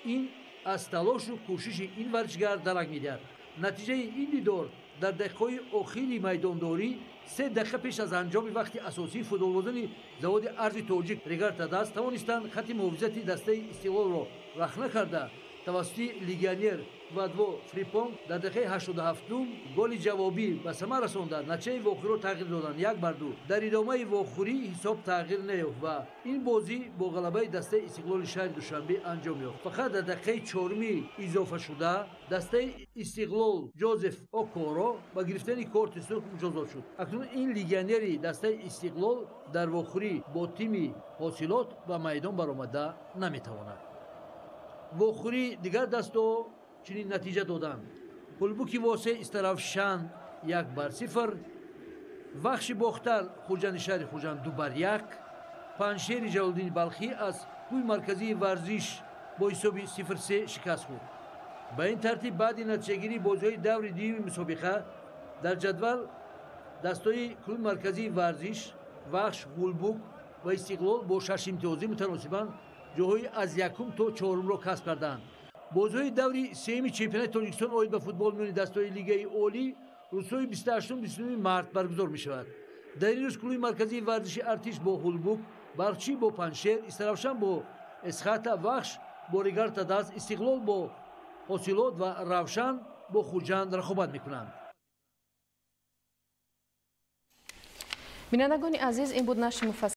ин аз талошу кӯшиши ин варзишгар дарак медиҳад. натиҷаи ин дидор дар дақиқаҳои охири майдондорӣ 3 дақиқа пеш аз анҷоми вақти асосӣ футболбозони заводи арзи тоҷик регарта даст тавонистанд хатти муҳофизати дастаи истиқлолро рахна карда тавассути легионер Вадво Фрипонг дар дақиқаи 87 голи ҷавобӣ ба самар расонда натиҷаи вохӯриро тағйир доданд 1-2. дар идомаи вохӯрӣ ҳисоб тағйир наёфт ва ин бозӣ бо ғалабаи дастаи истиқлоли шаҳри душанбе анҷом ёфт. фақат дар дақиқаи 4-уми изофашуда дастаи истиқлол Ҷозеф Окоро ба гирифтани корти сурх муҷозот шуд. акнун ин легионери дастаи истиқлол дар вохӯрӣ бо тими ҳосилот ба майдон баромада наметавонад. вохӯрӣ дигар дасто чунин натиҷа доданд. Ҳулбуки Восе Истаравшан 1-0, Вахши Бохтар Хуҷани шаҳри Хуҷанд 2-1, Паншери Ҷалолиддини Балхӣ аз кӯҳи марказии варзиш бо ҳисоби 0-3 шикаст хӯрд. ба ин тартиб баъди натиҷагирии бозиҳои даври дуюми мусобиқа дар ҷадвал дастаи кӯҳи марказии варзиш, Вахш, Ҳулбук ва Истиқлол бо 6 имтиёзӣ мутаносибан ҷойҳои аз 1 то 4-ро касб карданд. бозиҳои даври сеюми чемпионати тоҷикистон оид ба футбол миёни дастаҳои лигаи олӣ рӯзҳои 28-29 март баргузор мешавад. дар ин рӯз клуби марказии варзиши Артиш бо Ҳулбук, Барқчӣ бо Паншер, Истаравшан бо Эсхата, Вахш бо Регарта Даст, Истиқлол бо Ҳосилот ва Равшан бо Хуҷанд рақобат мекунанд. бинандагони азиз, ин буд нашри